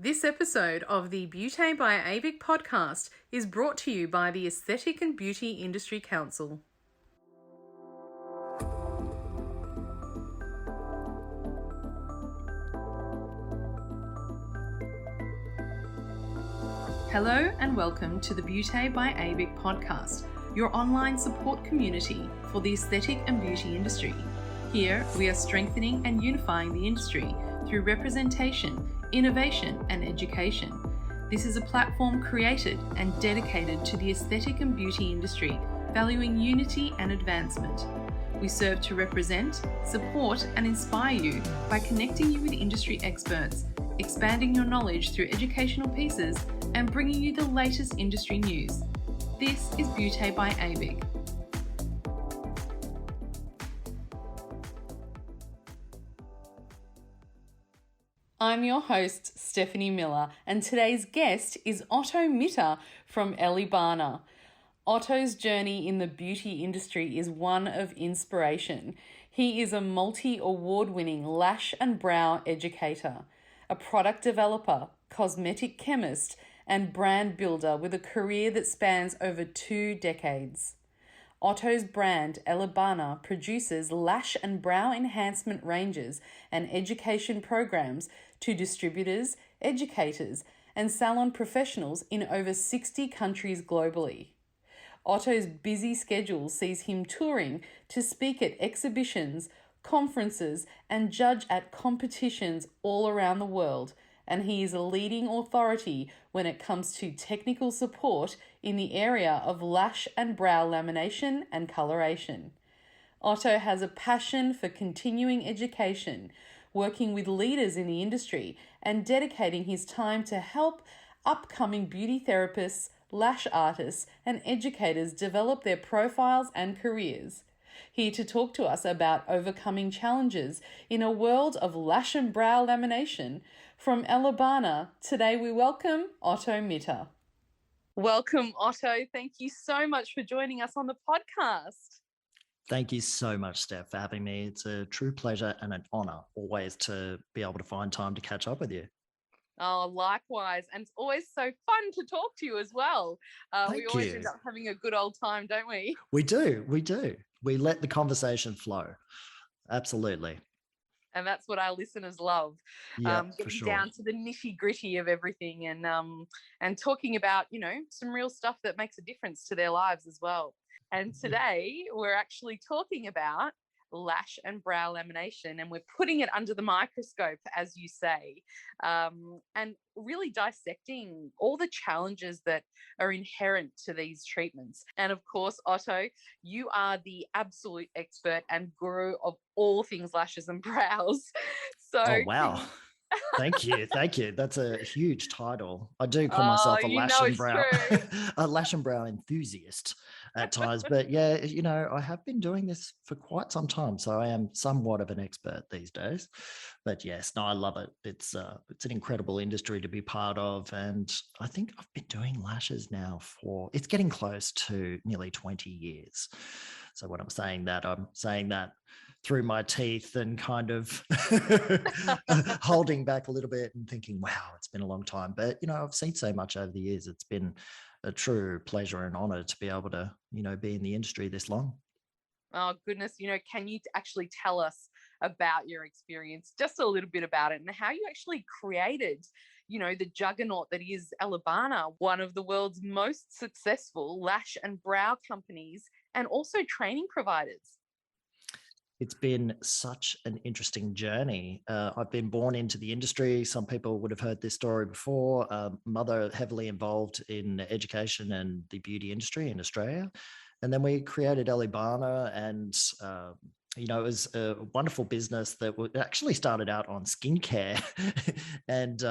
This episode of the Beauty by AVIC podcast is brought to you by the Aesthetic and Beauty Industry Council. Hello and welcome to the Beauty by AVIC podcast, your online support community for the aesthetic and beauty industry. Here, we are strengthening and unifying the industry through representation, innovation, and education. This is a platform created and dedicated to the aesthetic and beauty industry, valuing unity and advancement. We serve to represent, support, and inspire you by connecting you with industry experts, expanding your knowledge through educational pieces, and bringing you the latest industry news. This is Beauty by AVIC. I'm your host, Stephanie Miller, and today's guest is Otto Mitter from Elleebana. Otto's journey in the beauty industry is one of inspiration. He is a multi-award-winning lash and brow educator, a product developer, cosmetic chemist, and brand builder with a career that spans over 2 decades. Otto's brand, Elleebana, produces lash and brow enhancement ranges and education programs to distributors, educators, and salon professionals in over 60 countries globally. Otto's busy schedule sees him touring to speak at exhibitions, conferences, and judge at competitions all around the world, and he is a leading authority when it comes to technical support in the area of lash and brow lamination and coloration. Otto has a passion for continuing education, working with leaders in the industry, and dedicating his time to help upcoming beauty therapists, lash artists, and educators develop their profiles and careers. Here to talk to us about overcoming challenges in a world of lash and brow lamination, from Elleebana, today we welcome Otto Mitter. Welcome, Otto. Thank you so much for joining us on the podcast. Thank you so much, Steph, for having me. It's a true pleasure and an honor always to be able to find time to catch up with you. Oh, likewise. And it's always so fun to talk to you as well. We always end up having a good old time, don't we? We do. We let the conversation flow. Absolutely. And that's what our listeners love. Yeah, getting for sure. down to the nitty gritty of everything and talking about, some real stuff that makes a difference to their lives as well. And today we're actually talking about lash and brow lamination, and we're putting it under the microscope, as you say, and really dissecting all the challenges that are inherent to these treatments. And of course, Otto, you are the absolute expert and guru of all things lashes and brows. So, oh, wow. Thank you. That's a huge title. I do call myself a lash and brow enthusiast at times. But yeah, I have been doing this for quite some time, so I am somewhat of an expert these days. But yes, no, I love it. It's an incredible industry to be part of, and I think I've been doing lashes now it's getting close to nearly 20 years. So when I'm saying that through my teeth and kind of holding back a little bit and thinking, wow, it's been a long time. But, I've seen so much over the years. It's been a true pleasure and honor to be able to, be in the industry this long. Oh, goodness. Can you actually tell us about your experience, just a little bit about it, and how you actually created, the juggernaut that is Elleebana, one of the world's most successful lash and brow companies and also training providers? It's been such an interesting journey. I've been born into the industry. Some people would have heard this story before. Mother heavily involved in education and the beauty industry in Australia. And then we created Elleebana, and it was a wonderful business that actually started out on skincare. And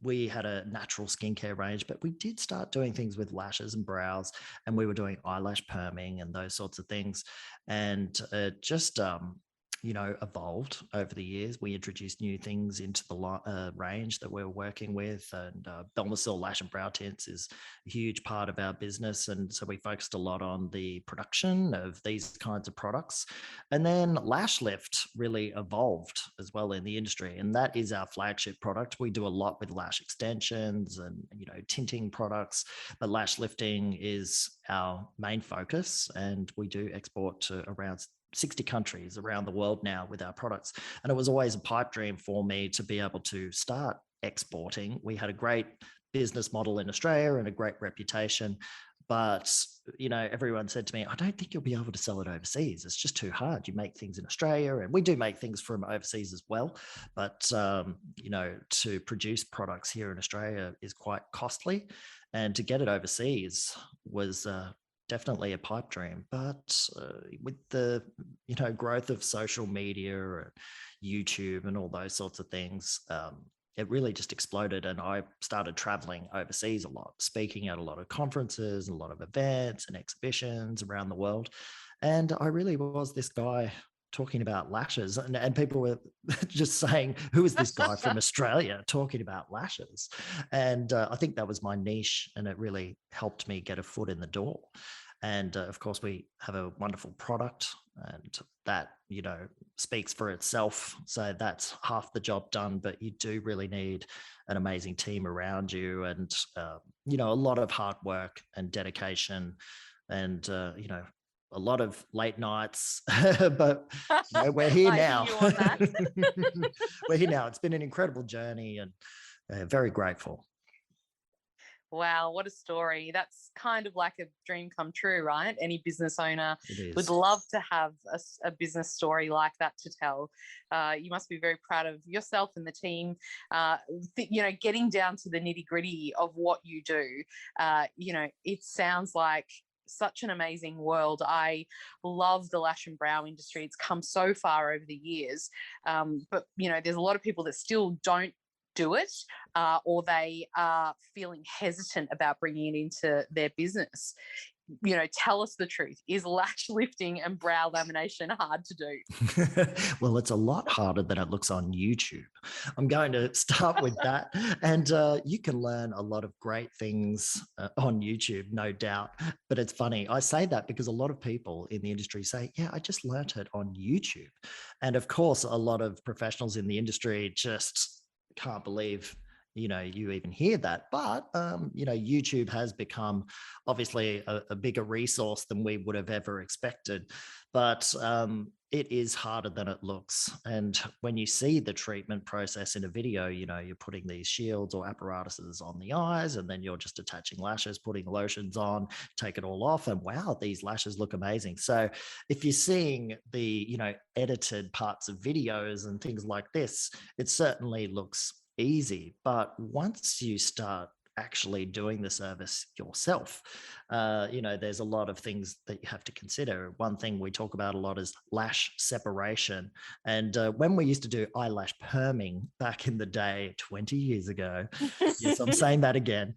we had a natural skincare range, but we did start doing things with lashes and brows, and we were doing eyelash perming and those sorts of things. And evolved over the years. We introduced new things into the range that we're working with, and Belmasil lash and brow tints is a huge part of our business. And so we focused a lot on the production of these kinds of products. And then Lash Lift really evolved as well in the industry, and that is our flagship product. We do a lot with lash extensions and tinting products, but lash lifting is our main focus, and we do export to around 60 countries around the world now with our products. And it was always a pipe dream for me to be able to start exporting. We had a great business model in Australia and a great reputation. But, everyone said to me, I don't think you'll be able to sell it overseas. It's just too hard. You make things in Australia, and we do make things from overseas as well. But, to produce products here in Australia is quite costly. And to get it overseas was definitely a pipe dream. But with the growth of social media or YouTube and all those sorts of things, it really just exploded. And I started traveling overseas a lot, speaking at a lot of conferences, a lot of events and exhibitions around the world. And I really was this guy talking about lashes, and people were just saying, who is this guy from Australia talking about lashes? And I think that was my niche, and it really helped me get a foot in the door. And of course, we have a wonderful product, and that speaks for itself. So that's half the job done, but you do really need an amazing team around you, and a lot of hard work and dedication, and a lot of late nights, but we're here now. We're here now. It's been an incredible journey, and very grateful. Wow, what a story. That's kind of like a dream come true, right? Any business owner would love to have a business story like that to tell. You must be very proud of yourself and the team. Getting down to the nitty-gritty of what you do, it sounds like such an amazing world. I love the lash and brow industry. It's come so far over the years. But there's a lot of people that still don't do it, or they are feeling hesitant about bringing it into their business. Tell us the truth. Is lash lifting and brow lamination hard to do? Well, it's a lot harder than it looks on YouTube. I'm going to start with that. And you can learn a lot of great things on YouTube, no doubt. But it's funny. I say that because a lot of people in the industry say, yeah, I just learnt it on YouTube. And of course, a lot of professionals in the industry just can't believe you even hear that. But YouTube has become obviously a bigger resource than we would have ever expected. But it is harder than it looks. And when you see the treatment process in a video, you're putting these shields or apparatuses on the eyes, and then you're just attaching lashes, putting lotions on, take it all off, and wow, these lashes look amazing. So if you're seeing the edited parts of videos and things like this, it certainly looks easy. But once you start actually doing the service yourself, there's a lot of things that you have to consider. One thing we talk about a lot is lash separation. And when we used to do eyelash perming back in the day, 20 years ago, yes, I'm saying that again,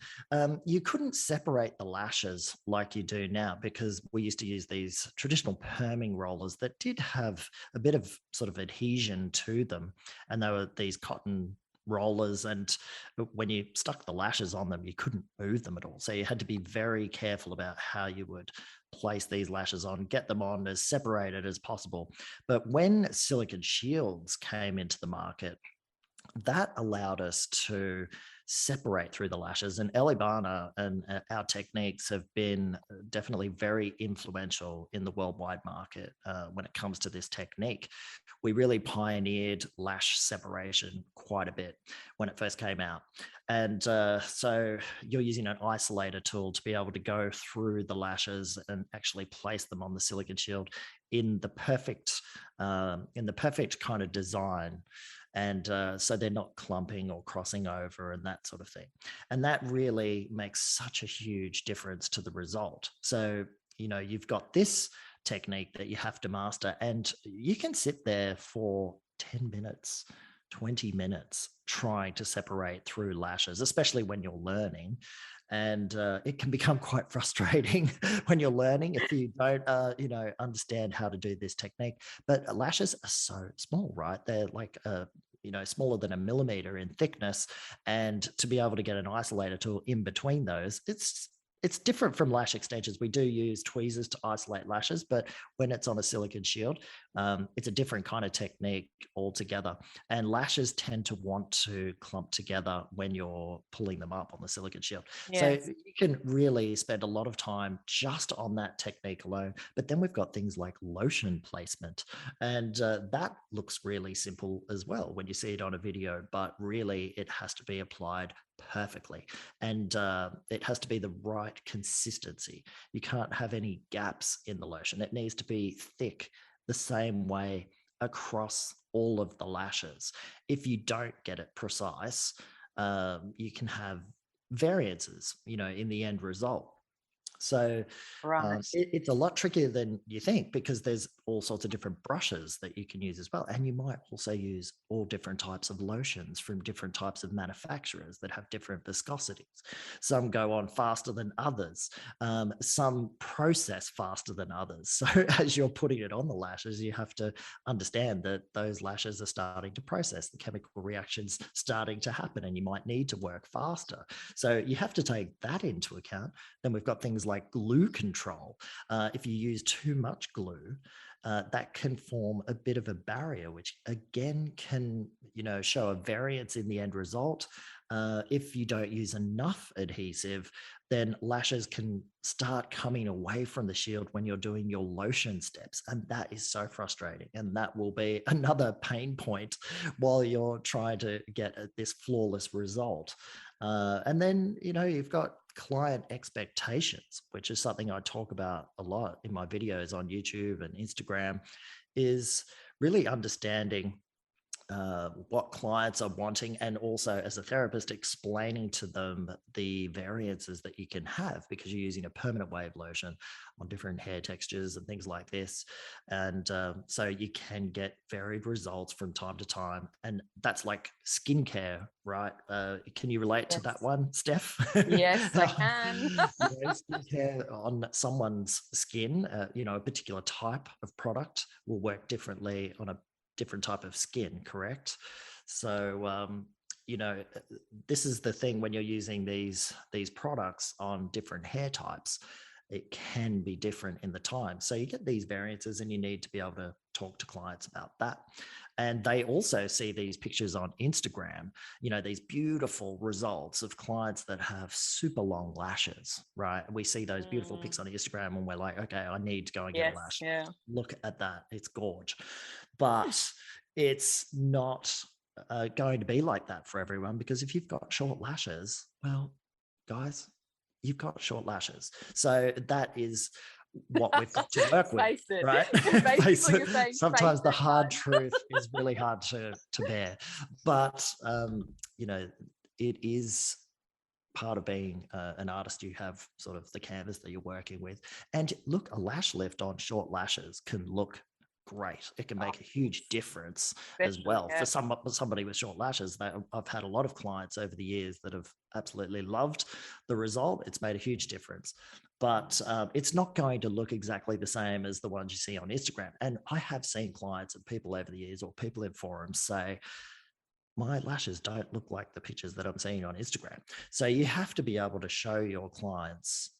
you couldn't separate the lashes like you do now, because we used to use these traditional perming rollers that did have a bit of sort of adhesion to them. And they were these cotton rollers, and when you stuck the lashes on them, you couldn't move them at all. So you had to be very careful about how you would place these lashes on, get them on as separated as possible. But when silicone shields came into the market, that allowed us to separate through the lashes. And Elleebana and our techniques have been definitely very influential in the worldwide market when it comes to this technique. We really pioneered lash separation quite a bit when it first came out. And so you're using an isolator tool to be able to go through the lashes and actually place them on the silicone shield in the perfect kind of design. And so they're not clumping or crossing over and that sort of thing. And that really makes such a huge difference to the result. So, you've got this technique that you have to master, and you can sit there for 10 minutes 20 minutes trying to separate through lashes, especially when you're learning. And it can become quite frustrating when you're learning if you don't, understand how to do this technique. But lashes are so small, right? They're like smaller than a millimeter in thickness, and to be able to get an isolator tool in between those, it's different from lash extensions. We do use tweezers to isolate lashes, but when it's on a silicone shield, it's a different kind of technique altogether. And lashes tend to want to clump together when you're pulling them up on the silicone shield. So Yes. you can really spend a lot of time just on that technique alone. But then we've got things like lotion placement, and that looks really simple as well when you see it on a video, but really it has to be applied perfectly, and it has to be the right consistency. You can't have any gaps in the lotion. It needs to be thick the same way across all of the lashes. If you don't get it precise, you can have variances, in the end result. So Right. it's a lot trickier than you think, because there's all sorts of different brushes that you can use as well. And you might also use all different types of lotions from different types of manufacturers that have different viscosities. Some go on faster than others. Some process faster than others. So as you're putting it on the lashes, you have to understand that those lashes are starting to process, the chemical reactions starting to happen, and you might need to work faster. So you have to take that into account. Then we've got things like glue control. If you use too much glue, that can form a bit of a barrier, which again can, show a variance in the end result. If you don't use enough adhesive, then lashes can start coming away from the shield when you're doing your lotion steps. And that is so frustrating. And that will be another pain point while you're trying to get this flawless result. And then, you've got client expectations, which is something I talk about a lot in my videos on YouTube and Instagram, is really understanding what clients are wanting, and also as a therapist explaining to them the variances that you can have because you're using a permanent wave lotion on different hair textures and things like this. And so you can get varied results from time to time, and that's like skincare, right? Can you relate to that Yes. one, Steph? Yes, I can. Skincare on someone's skin, a particular type of product will work differently on a different type of skin, correct? So this is the thing, when you're using these products on different hair types, it can be different in the time. So you get these variances, and you need to be able to talk to clients about that. And they also see these pictures on Instagram, these beautiful results of clients that have super long lashes, right? We see those beautiful pics on Instagram, and we're like, okay, I need to go and get a Yes, lash. yeah. Look at that. It's gorge. But it's not going to be like that for everyone, because if you've got short lashes, well, guys, you've got short lashes. So that is what we've got to work with, Face it. right? Basically, you're saying Sometimes face the it, hard bud. truth is really hard to bear. But, it is part of being an artist. You have sort of the canvas that you're working with. And look, a lash lift on short lashes can look great. It can Oh, make a huge difference as especially, well yeah. for somebody with short lashes. I've had a lot of clients over the years that have absolutely loved the result. It's made a huge difference, but it's not going to look exactly the same as the ones you see on Instagram. And I have seen clients and people over the years, or people in forums, say, my lashes don't look like the pictures that I'm seeing on Instagram. So you have to be able to show your clients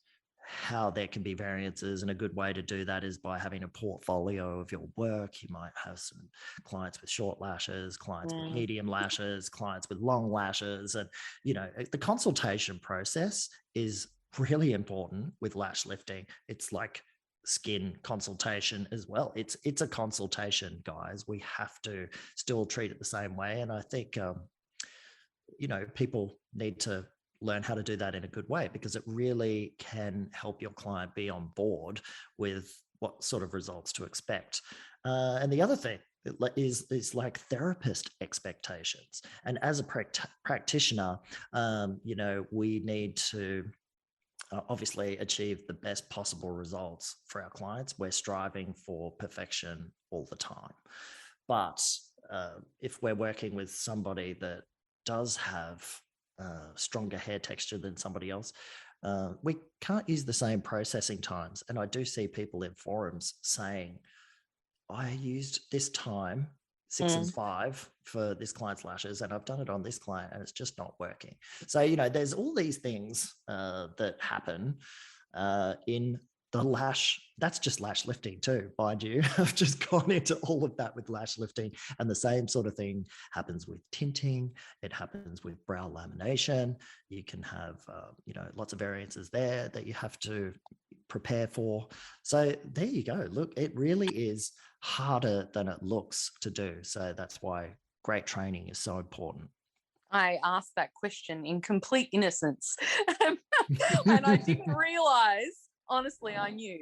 how there can be variances. And a good way to do that is by having a portfolio of your work. You might have some clients with short lashes, clients with medium lashes, clients with long lashes. And, the consultation process is really important with lash lifting. It's like skin consultation as well. It's a consultation, guys. We have to still treat it the same way. And I think, people need to learn how to do that in a good way, because it really can help your client be on board with what sort of results to expect. And the other thing is like therapist expectations. And as a practitioner, we need to obviously achieve the best possible results for our clients. We're striving for perfection all the time. But if we're working with somebody that does have stronger hair texture than somebody else, we can't use the same processing times. And I do see people in forums saying, I used this time 6 and 5 for this client's lashes, and I've done it on this client and it's just not working. So, there's all these things that happen in the lash. That's just lash lifting too, mind you. I've just gone into all of that with lash lifting, and the same sort of thing happens with tinting. It happens with brow lamination. You can have, lots of variances there that you have to prepare for. So there you go. Look, it really is harder than it looks to do. So that's why great training is so important. I asked that question in complete innocence. And I didn't realize, honestly, I knew,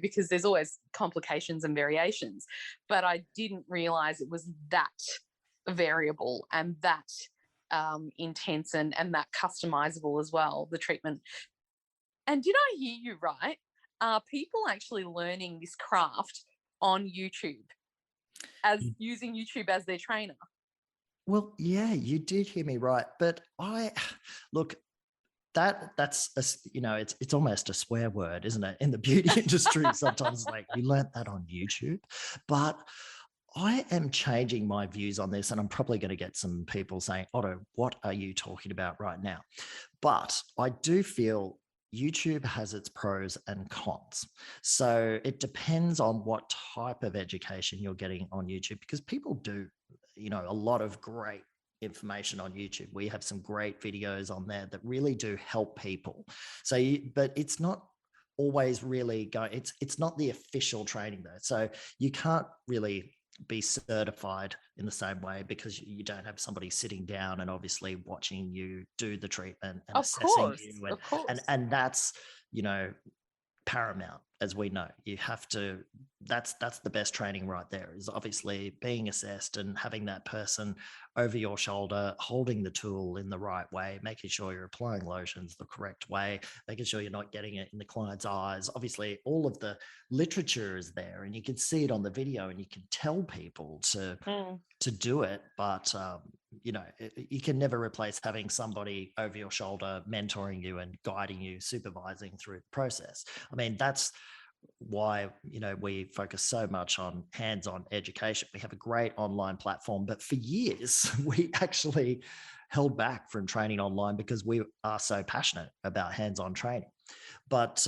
because there's always complications and variations, but I didn't realize it was that variable and that intense and that customizable as well, the treatment. And did I hear you right? Are people actually learning this craft on YouTube, as using YouTube as their trainer? Well, yeah, you did hear me right. But look, that's it's almost a swear word, isn't it? In the beauty industry, sometimes like you learnt that on YouTube. But I am changing my views on this, and I'm probably going to get some people saying, Otto, what are you talking about right now? But I do feel YouTube has its pros and cons. So it depends on what type of education you're getting on YouTube, because people do, a lot of great information on YouTube. We have some great videos on there that really do help people. So, but it's not always really going, it's not the official training though. So you can't really be certified in the same way, because you don't have somebody sitting down and obviously watching you do the treatment and assessing you. And that's, paramount, as we know. You have to, that's the best training right there, is obviously being assessed and having that person over your shoulder, holding the tool in the right way, making sure you're applying lotions the correct way, making sure you're not getting it in the client's eyes. Obviously, all of the literature is there, and you can see it on the video, and you can tell people to do it. But you can never replace having somebody over your shoulder mentoring you and guiding you, supervising through the process. I mean, that's why we focus so much on hands-on education. We have a great online platform, but for years we actually held back from training online because we are so passionate about hands-on training. But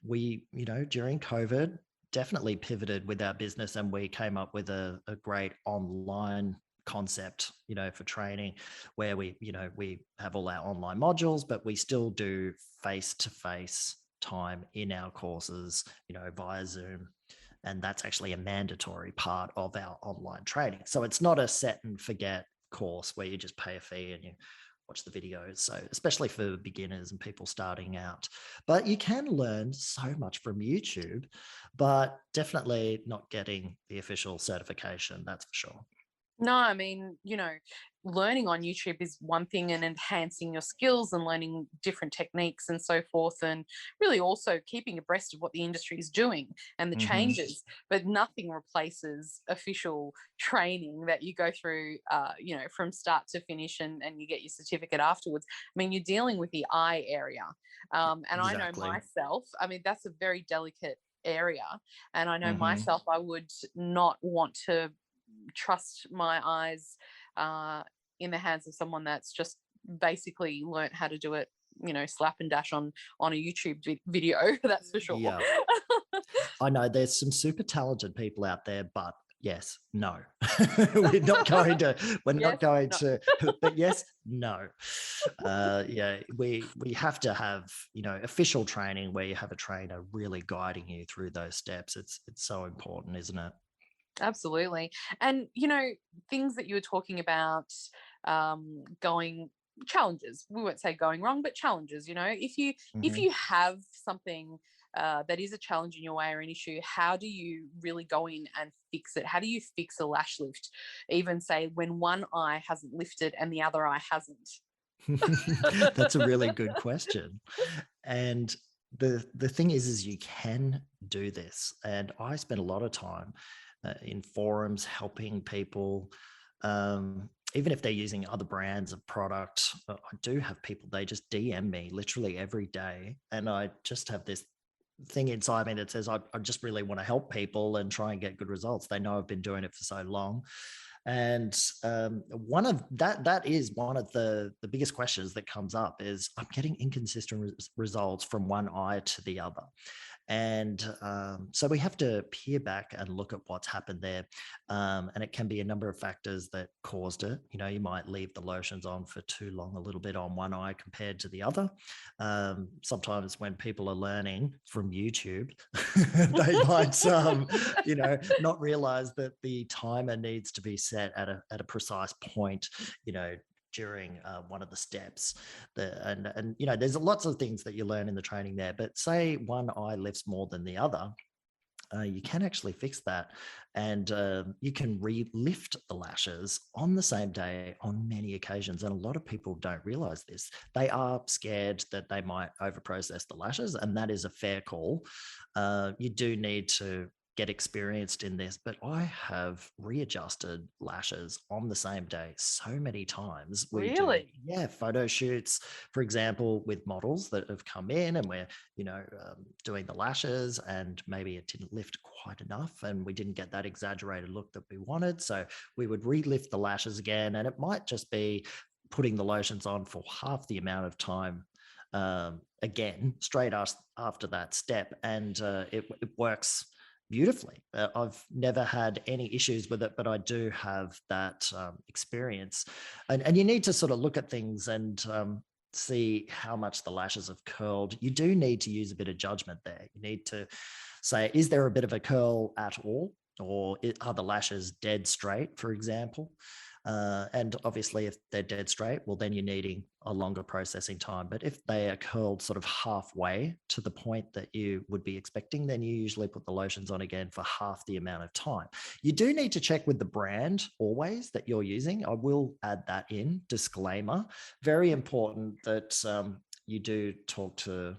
we, during COVID, definitely pivoted with our business, and we came up with a great online concept, for training, where we have all our online modules, but we still do face-to-face time in our courses, via Zoom. And that's actually a mandatory part of our online training. So it's not a set and forget course where you just pay a fee and you watch the videos. So especially for beginners and people starting out, but you can learn so much from YouTube, but definitely not getting the official certification. That's for sure. No, I mean, learning on YouTube is one thing, and enhancing your skills and learning different techniques and so forth, and really also keeping abreast of what the industry is doing and the changes. But nothing replaces official training that you go through, from start to finish, and you get your certificate afterwards. I mean, you're dealing with the eye area. And Exactly. I know myself, I mean, that's a very delicate area. And I know myself, I would not want to trust my eyes in the hands of someone that's just basically learnt how to do it, slap and dash on a YouTube video. That's for sure. Yeah. I know there's some super talented people out there, but yes, no, we're not going to, but yes, no. Yeah, we have to have, official training where you have a trainer really guiding you through those steps. It's so important, isn't it? Absolutely. And, things that you were talking about, going challenges, we won't say going wrong, but challenges, if you have something that is a challenge in your way or an issue, how do you really go in and fix it? How do you fix a lash lift? Even say when one eye hasn't lifted and the other eye hasn't. That's a really good question. And the thing is you can do this. And I spent a lot of time in forums, helping people. Even if they're using other brands of product, I do have people, they just DM me literally every day. And I just have this thing inside me that says, I just really want to help people and try and get good results. They know I've been doing it for so long. And one of that is one of the biggest questions that comes up is I'm getting inconsistent results from one eye to the other. And so we have to peer back and look at what's happened there. And it can be a number of factors that caused it. You know, you might leave the lotions on for too long, a little bit on one eye compared to the other. Sometimes when people are learning from YouTube, they might, not realize that the timer needs to be set at a precise point, during one of the steps. And there's lots of things that you learn in the training there, but say one eye lifts more than the other, you can actually fix that. And you can re-lift the lashes on the same day on many occasions. And a lot of people don't realize this. They are scared that they might overprocess the lashes, and that is a fair call. You do need to get experienced in this, but I have readjusted lashes on the same day so many times. We do, photo shoots, for example, with models that have come in, and we're, doing the lashes, and maybe it didn't lift quite enough, and we didn't get that exaggerated look that we wanted. So we would re-lift the lashes again, and it might just be putting the lotions on for half the amount of time again, straight after that step, and it works beautifully. I've never had any issues with it, but I do have that experience. And you need to sort of look at things and see how much the lashes have curled. You do need to use a bit of judgment there. You need to say, is there a bit of a curl at all? Or are the lashes dead straight, for example? And obviously, if they're dead straight, well, then you're needing a longer processing time. But if they are curled sort of halfway to the point that you would be expecting, then you usually put the lotions on again for half the amount of time. You do need to check with the brand always that you're using. I will add that in, disclaimer. Very important that you do talk to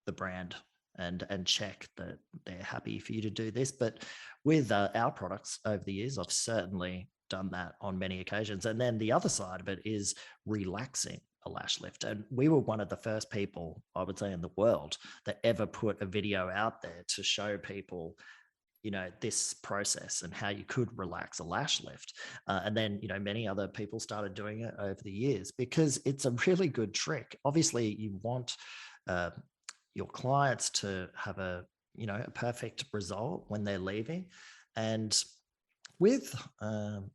the brand and check that they're happy for you to do this. But with our products over the years, I've certainly done that on many occasions. And then the other side of it is relaxing a lash lift. And we were one of the first people, I would say, in the world that ever put a video out there to show people, this process and how you could relax a lash lift. And then, many other people started doing it over the years because it's a really good trick. Obviously, you want your clients to have a perfect result when they're leaving. And with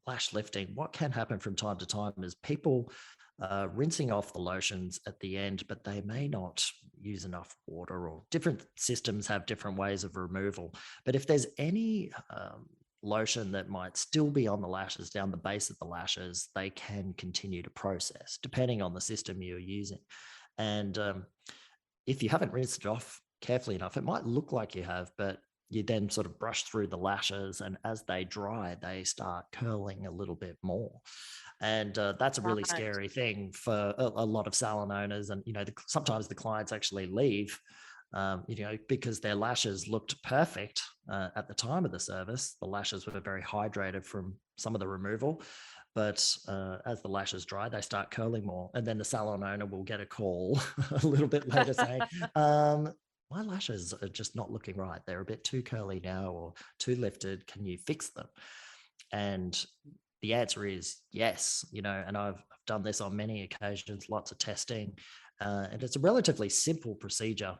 lash lifting, what can happen from time to time is people rinsing off the lotions at the end, but they may not use enough water, or different systems have different ways of removal. But if there's any lotion that might still be on the lashes, down the base of the lashes, they can continue to process depending on the system you're using. And if you haven't rinsed it off carefully enough, it might look like you have, but you then sort of brush through the lashes, and as they dry, they start curling a little bit more. And that's a really scary thing for a lot of salon owners. And, sometimes the clients actually leave, because their lashes looked perfect at the time of the service. The lashes were very hydrated from some of the removal. But as the lashes dry, they start curling more. And then the salon owner will get a call a little bit later saying, my lashes are just not looking right. They're a bit too curly now, or too lifted. Can you fix them? And the answer is yes, and I've done this on many occasions, lots of testing. And it's a relatively simple procedure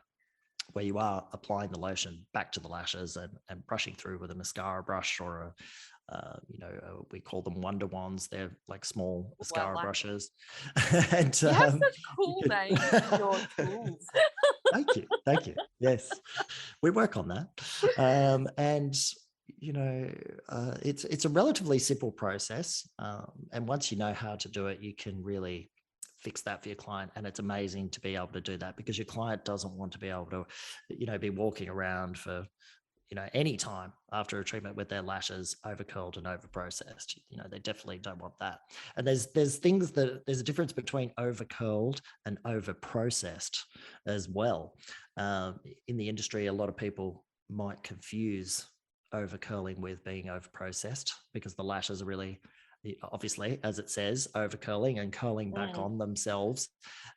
where you are applying the lotion back to the lashes and brushing through with a mascara brush or we call them Wonder Wands. They're like small mascara brushes. And you have such cool names for your tools. Thank you. Yes, we work on that. And it's a relatively simple process. And once you know how to do it, you can really fix that for your client. And it's amazing to be able to do that, because your client doesn't want to be able to, be walking around for, any time after a treatment with their lashes over curled and over processed. They definitely don't want that. And there's a difference between over curled and over processed as well. In the industry, a lot of people might confuse over curling with being over processed, because the lashes are really, obviously, as it says, over curling and curling back on themselves.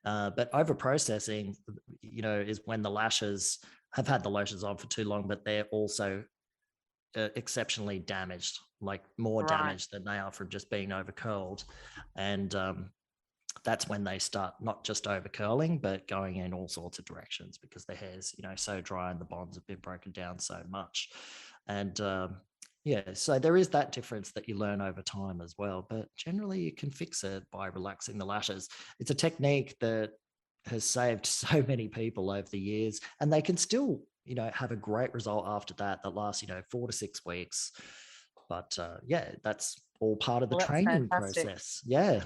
But over processing, is when the lashes have had the lotions on for too long, but they're also exceptionally damaged, like more damaged than they are from just being over curled. And that's when they start not just over curling, but going in all sorts of directions, because the hair's, so dry and the bonds have been broken down so much. And so there is that difference that you learn over time as well. But generally, you can fix it by relaxing the lashes. It's a technique that has saved so many people over the years, and they can still, have a great result after that lasts, 4 to 6 weeks. But that's all part of the training process. Yeah.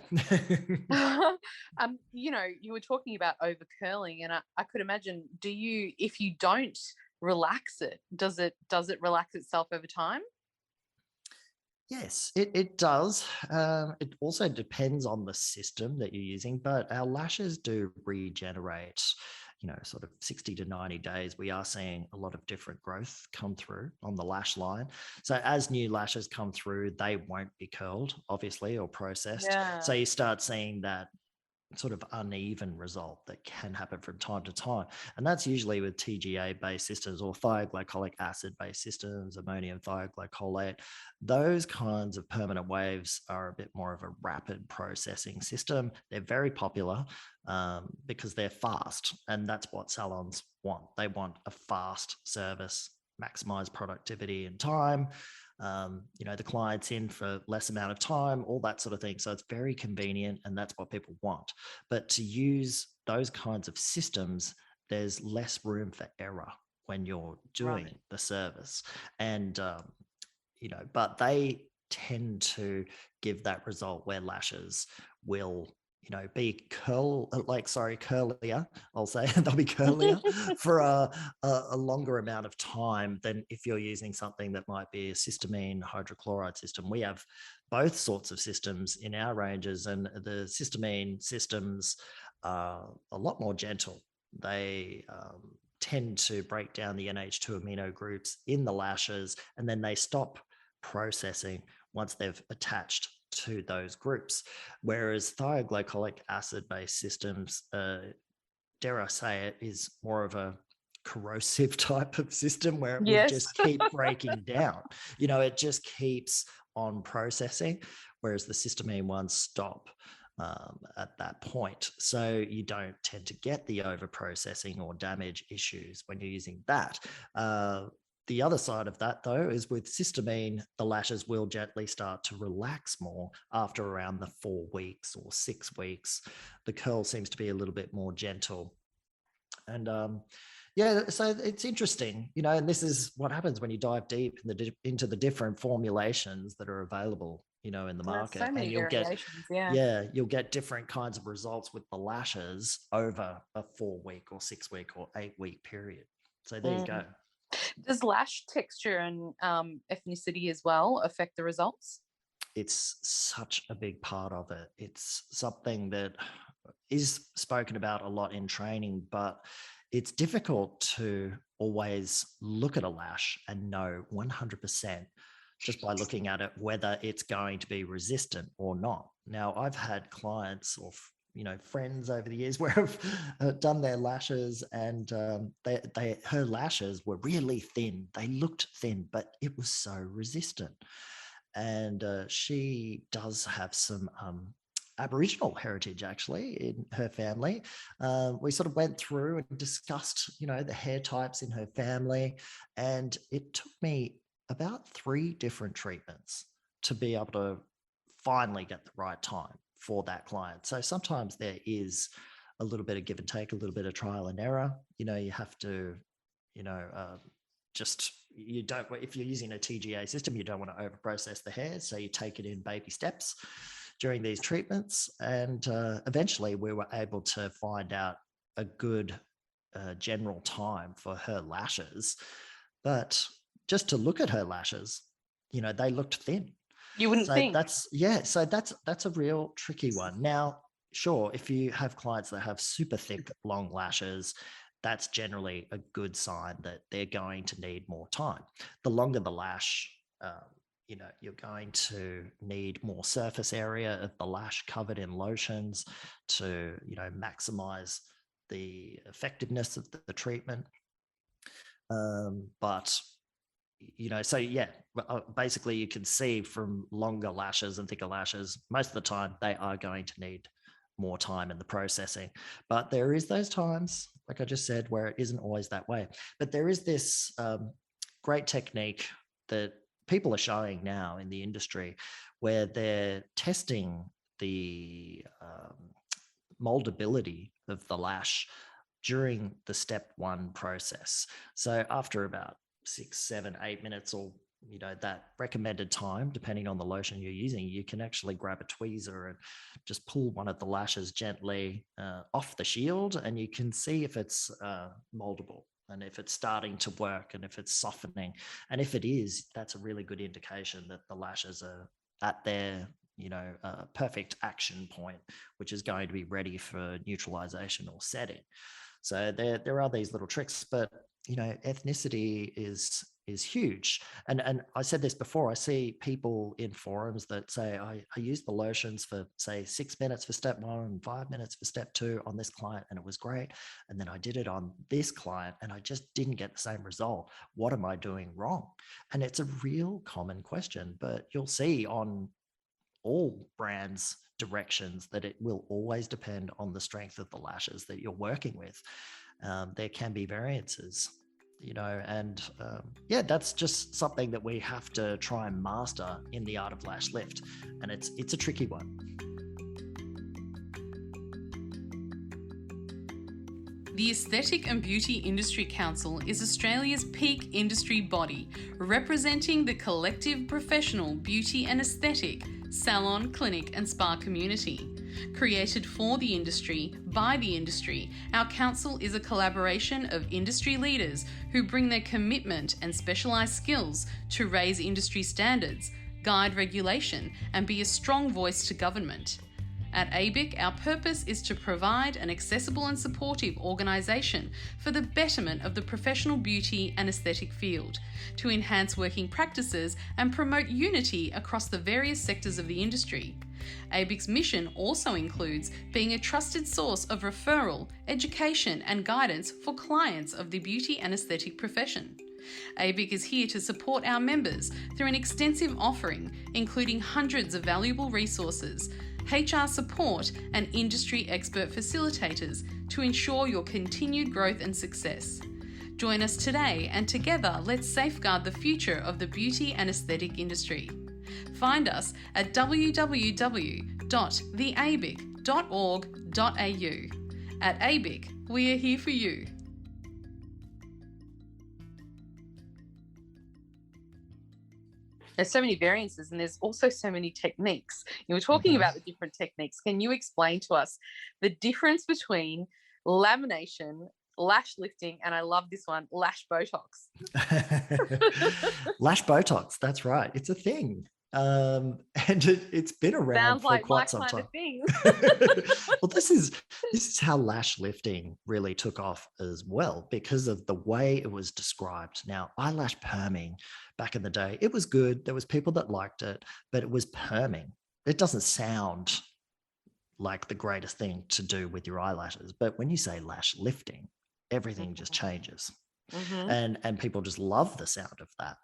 You were talking about over curling, and I could imagine, if you don't relax it, does it relax itself over time? Yes, it does. It also depends on the system that you're using, but our lashes do regenerate, sort of 60 to 90 days. We are seeing a lot of different growth come through on the lash line. So as new lashes come through, they won't be curled, obviously, or processed. So you start seeing that sort of uneven result that can happen from time to time. And that's usually with TGA-based systems or thioglycolic acid-based systems, ammonium thioglycolate. Those kinds of permanent waves are a bit more of a rapid processing system. They're very popular because they're fast, and that's what salons want. They want a fast service, maximize productivity and time. The client's in for less amount of time, all that sort of thing. So it's very convenient, and that's what people want. But to use those kinds of systems, there's less room for error when you're doing the service. And, but they tend to give that result where lashes will be curlier. I'll say they'll be curlier for a longer amount of time than if you're using something that might be a cysteamine hydrochloride system. We have both sorts of systems in our ranges, and the cysteamine systems are a lot more gentle. They tend to break down the NH2 amino groups in the lashes, and then they stop processing once they've attached to those groups. Whereas thioglycolic acid-based systems, dare I say it, is more of a corrosive type of system where it would just keep breaking down. It just keeps on processing, whereas the cysteamine ones stop at that point. So you don't tend to get the over-processing or damage issues when you're using that. The other side of that, though, is with cysteamine, the lashes will gently start to relax more after around the 4 weeks or 6 weeks. The curl seems to be a little bit more gentle. And so it's interesting, and this is what happens when you dive deep into the different formulations that are available, in the market. So many variations, you'll get different kinds of results with the lashes over a 4-week or 6-week or 8-week period. So there you go. Does lash texture and ethnicity as well affect the results? It's such a big part of it. It's something that is spoken about a lot in training, but it's difficult to always look at a lash and know 100% just by looking at it whether it's going to be resistant or not. Now, I've had clients or friends over the years where I've done their lashes, and her lashes were really thin. They looked thin, but it was so resistant. And she does have some Aboriginal heritage, actually, in her family. We sort of went through and discussed, the hair types in her family, and it took me about 3 different treatments to be able to finally get the right time for that client. So sometimes there is a little bit of give and take, a little bit of trial and error. You have to, if you're using a TGA system, you don't want to overprocess the hair. So you take it in baby steps during these treatments. And eventually we were able to find out a good general time for her lashes. But just to look at her lashes, they looked thin. You wouldn't think. So that's a real tricky one. Now, sure, if you have clients that have super thick, long lashes, that's generally a good sign that they're going to need more time. The longer the lash, you're going to need more surface area of the lash covered in lotions to, maximize the effectiveness of the treatment. But so yeah, basically you can see from longer lashes and thicker lashes, most of the time they are going to need more time in the processing. But there is those times, like I just said, where it isn't always that way. But there is this great technique that people are showing now in the industry where they're testing the moldability of the lash during the step 1 process. So after about 6, 7, 8 minutes, or that recommended time, depending on the lotion you're using, you can actually grab a tweezer and just pull one of the lashes gently off the shield, and you can see if it's moldable and if it's starting to work and if it's softening. And if it is, that's a really good indication that the lashes are at their perfect action point, which is going to be ready for neutralization or setting. So there are these little tricks, but ethnicity is huge. And I said this before, I see people in forums that say, I used the lotions for, say, 6 minutes for step 1 and 5 minutes for step 2 on this client, and it was great. And then I did it on this client and I just didn't get the same result. What am I doing wrong? And it's a real common question, but you'll see on all brands' directions that it will always depend on the strength of the lashes that you're working with. There can be variances, and that's just something that we have to try and master in the art of lash lift, and it's a tricky one. The Aesthetic and Beauty Industry Council is Australia's peak industry body, representing the collective professional beauty and aesthetic, salon, clinic and spa community. Created for the industry, by the industry, our council is a collaboration of industry leaders who bring their commitment and specialised skills to raise industry standards, guide regulation and be a strong voice to government. At ABIC, our purpose is to provide an accessible and supportive organisation for the betterment of the professional beauty and aesthetic field, to enhance working practices and promote unity across the various sectors of the industry. ABIC's mission also includes being a trusted source of referral, education and guidance for clients of the beauty and aesthetic profession. ABIC is here to support our members through an extensive offering, including hundreds of valuable resources, HR support and industry expert facilitators to ensure your continued growth and success. Join us today and together let's safeguard the future of the beauty and aesthetic industry. Find us at www.theabic.org.au. At ABIC, we are here for you. There's so many variances and there's also so many techniques. You were talking about the different techniques. Can you explain to us the difference between lamination, lash lifting, and I love this one, lash Botox? Lash Botox, that's right. It's a thing. And it's been around for quite some time. Well, this is how lash lifting really took off as well, because of the way it was described. Now, eyelash perming back in the day, it was good. There was people that liked it, but it was perming. It doesn't sound like the greatest thing to do with your eyelashes, but when you say lash lifting, everything just changes. And people just love the sound of that.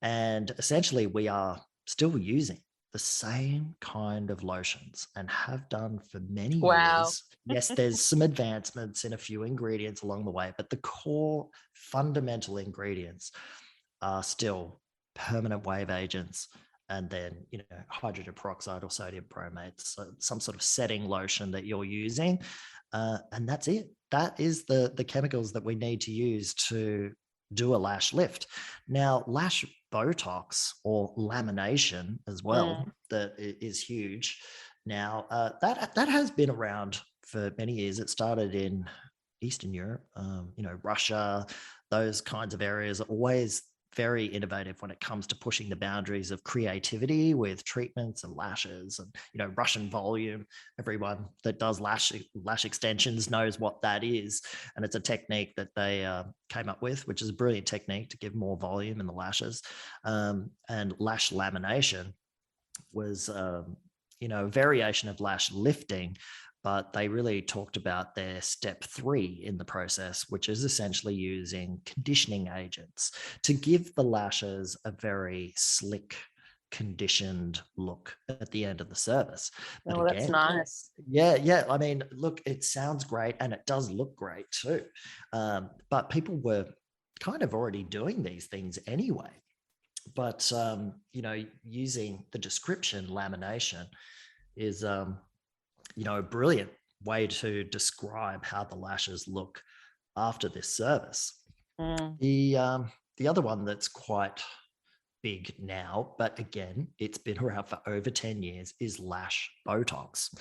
And essentially we are still using the same kind of lotions and have done for many years. Yes, there's some advancements in a few ingredients along the way, but the core fundamental ingredients are still permanent wave agents, and then hydrogen peroxide or sodium bromate, so some sort of setting lotion that you're using, and that's it. That is the chemicals that we need to use to do a lash lift. Now, lash Botox or lamination as well, that is huge. Now, that has been around for many years. It started in Eastern Europe, Russia, those kinds of areas. Always very innovative when it comes to pushing the boundaries of creativity with treatments and lashes and, Russian volume. Everyone that does lash extensions knows what that is. And it's a technique that they came up with, which is a brilliant technique to give more volume in the lashes. And lash lamination was, a variation of lash lifting, but they really talked about their step 3 in the process, which is essentially using conditioning agents to give the lashes a very slick, conditioned look at the end of the service. But Oh, that's nice. Yeah. I mean, look, it sounds great and it does look great too. But people were kind of already doing these things anyway. But, using the description lamination is, a brilliant way to describe how the lashes look after this service. The other one that's quite big now, but again, it's been around for over 10 years, is lash Botox.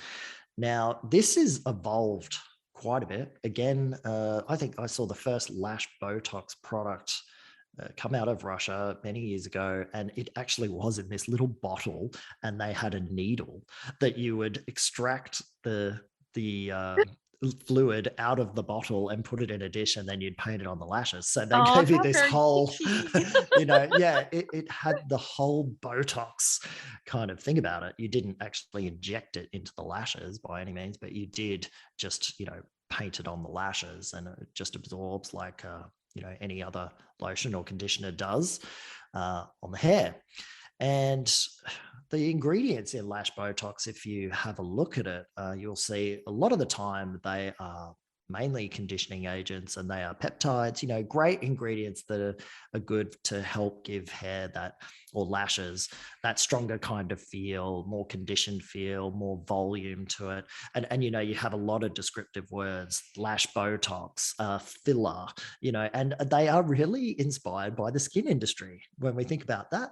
Now, this has evolved quite a bit. Again, I think I saw the first lash Botox product come out of Russia many years ago, and it actually was in this little bottle, and they had a needle that you would extract the fluid out of the bottle and put it in a dish, and then you'd paint it on the lashes. So they gave you this whole, it had the whole Botox kind of thing about it. You didn't actually inject it into the lashes by any means, but you did just, paint it on the lashes, and it just absorbs like any other lotion or conditioner does on the hair. And the ingredients in lash Botox, if you have a look at it, you'll see a lot of the time they are mainly conditioning agents, and they are peptides, great ingredients that are good to help give hair that, or lashes, that stronger kind of feel, more conditioned feel, more volume to it. And you have a lot of descriptive words, lash Botox, filler, and they are really inspired by the skin industry. When we think about that,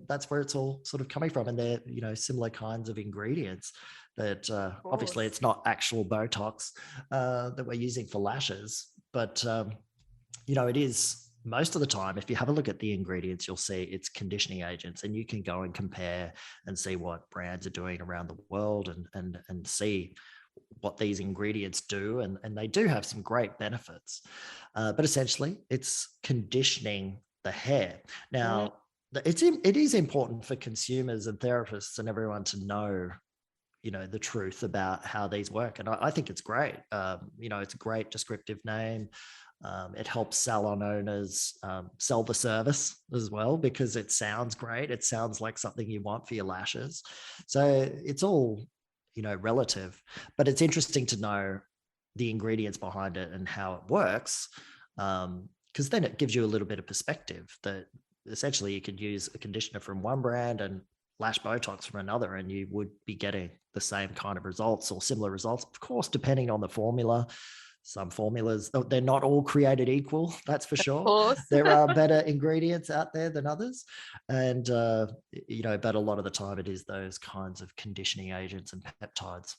that's where it's all sort of coming from. And they're, similar kinds of ingredients that obviously it's not actual Botox that we're using for lashes, but it is most of the time. If you have a look at the ingredients, you'll see it's conditioning agents, and you can go and compare and see what brands are doing around the world and see what these ingredients do, and they do have some great benefits. But essentially, it's conditioning the hair. Now, it is important for consumers and therapists and everyone to know the truth about how these work. And I think it's great. It's a great descriptive name. It helps salon owners sell the service as well, because it sounds great. It sounds like something you want for your lashes. So it's all, relative, but it's interesting to know the ingredients behind it and how it works. Because then it gives you a little bit of perspective that essentially you could use a conditioner from one brand and lash Botox from another, and you would be getting the same kind of results or similar results, of course, depending on the formula. Some formulas, they're not all created equal, that's for sure. There are better ingredients out there than others. And, but a lot of the time it is those kinds of conditioning agents and peptides.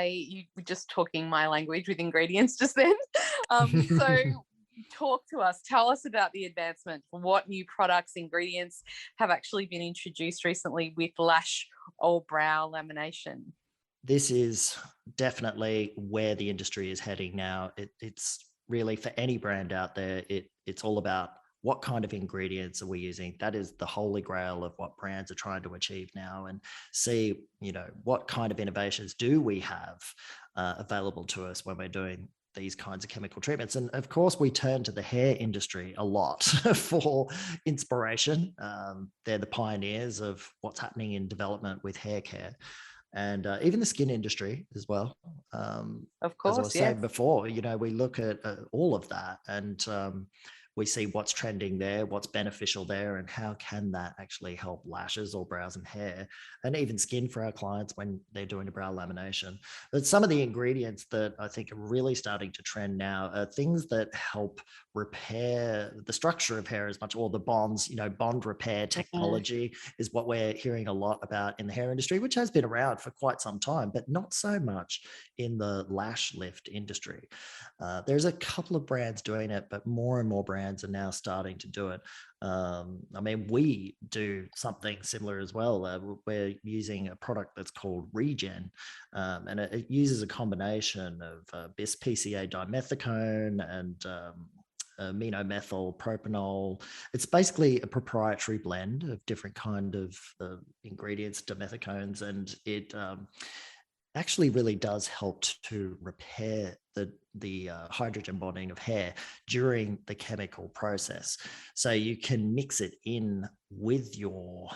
You were just talking my language with ingredients just then. So tell us about the advancement. What new products, ingredients have actually been introduced recently with lash or brow lamination? This is definitely where the industry is heading now. It's really, for any brand out there, it's all about what kind of ingredients are we using. That is the holy grail of what brands are trying to achieve now, and see, what kind of innovations do we have available to us when we're doing these kinds of chemical treatments. And of course, we turn to the hair industry a lot for inspiration. They're the pioneers of what's happening in development with hair care. And even the skin industry as well. Of course, as I was saying before, we look at all of that, and we see what's trending there, what's beneficial there, and how can that actually help lashes or brows and hair, and even skin for our clients when they're doing a brow lamination. But some of the ingredients that I think are really starting to trend now are things that help repair the structure of hair as much, or the bonds. Bond repair technology is what we're hearing a lot about in the hair industry, which has been around for quite some time, but not so much in the lash lift industry. There's a couple of brands doing it, but more and more brands brands are now starting to do it. I mean, we do something similar as well. We're using a product that's called Regen, and it uses a combination of bis PCA dimethicone and aminomethyl propanol. It's basically a proprietary blend of different kind of ingredients, dimethicones, and it actually really does help to repair the hydrogen bonding of hair during the chemical process. So you can mix it in with your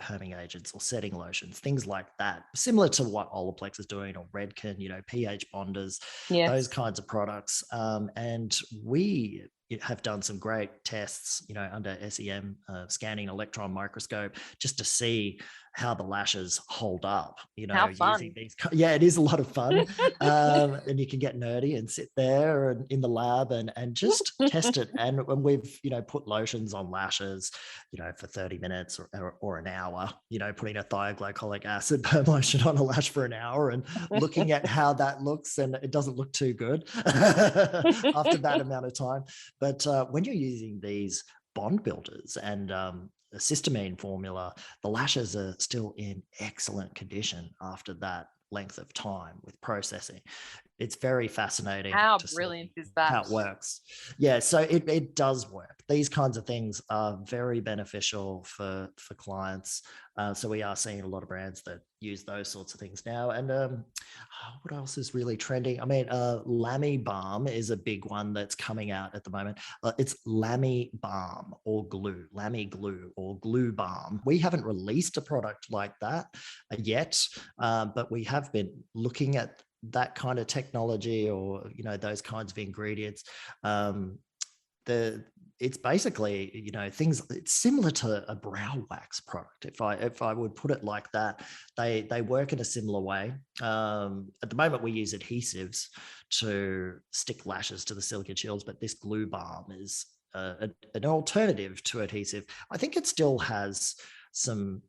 perming agents or setting lotions, things like that, similar to what Olaplex is doing, or Redken, pH bonders, those kinds of products. And we have done some great tests, under SEM, scanning electron microscope, just to see how the lashes hold up, How fun. using these. Yeah, it is a lot of fun. And you can get nerdy and sit there and in the lab and just test it. And when we've, put lotions on lashes, for 30 minutes or an hour, putting a thioglycolic acid perm lotion on a lash for an hour and looking at how that looks, and it doesn't look too good after that amount of time. But when you're using these bond builders and the cysteamine formula, the lashes are still in excellent condition after that length of time with processing. It's very fascinating. How brilliant is that? How it works. Yeah, so it does work. These kinds of things are very beneficial for clients. So we are seeing a lot of brands that use those sorts of things now. And what else is really trending? I mean, Lamy Balm is a big one that's coming out at the moment. It's Lamy Balm or Glue, Lamy Glue or Glue Balm. We haven't released a product like that yet, but we have been looking at that kind of technology, or those kinds of ingredients. It's basically things. It's similar to a brow wax product, if I would put it like that. They work in a similar way. At the moment, we use adhesives to stick lashes to the silicone shields, but this Glue Balm is an alternative to adhesive. I think it still has some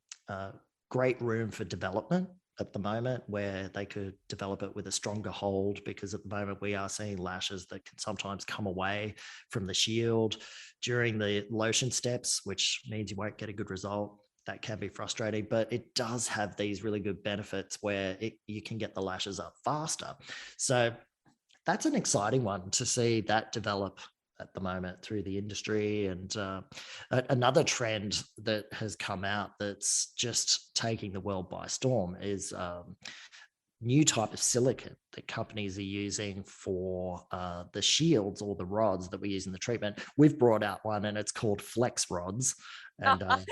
great room for development at the moment, where they could develop it with a stronger hold, because at the moment we are seeing lashes that can sometimes come away from the shield during the lotion steps, which means you won't get a good result. That can be frustrating, but it does have these really good benefits where you can get the lashes up faster. So that's an exciting one to see that develop at the moment through the industry. And another trend that has come out that's just taking the world by storm is new type of silicone that companies are using for the shields or the rods that we use in the treatment. We've brought out one, and it's called Flex Rods. And That's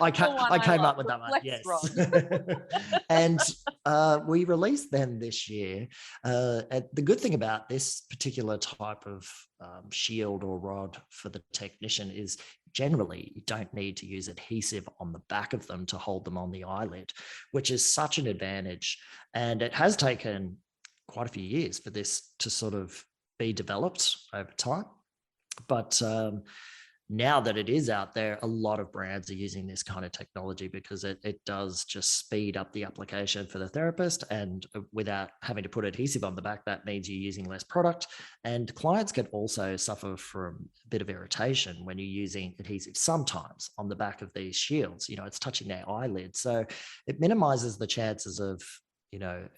I came up with that one. Yes. And we released them this year. And the good thing about this particular type of shield or rod for the technician is generally you don't need to use adhesive on the back of them to hold them on the eyelid, which is such an advantage. And it has taken quite a few years for this to sort of be developed over time. But now that it is out there, a lot of brands are using this kind of technology because it does just speed up the application for the therapist. And without having to put adhesive on the back, that means you're using less product. And clients can also suffer from a bit of irritation when you're using adhesive sometimes on the back of these shields. It's touching their eyelid. So it minimizes the chances of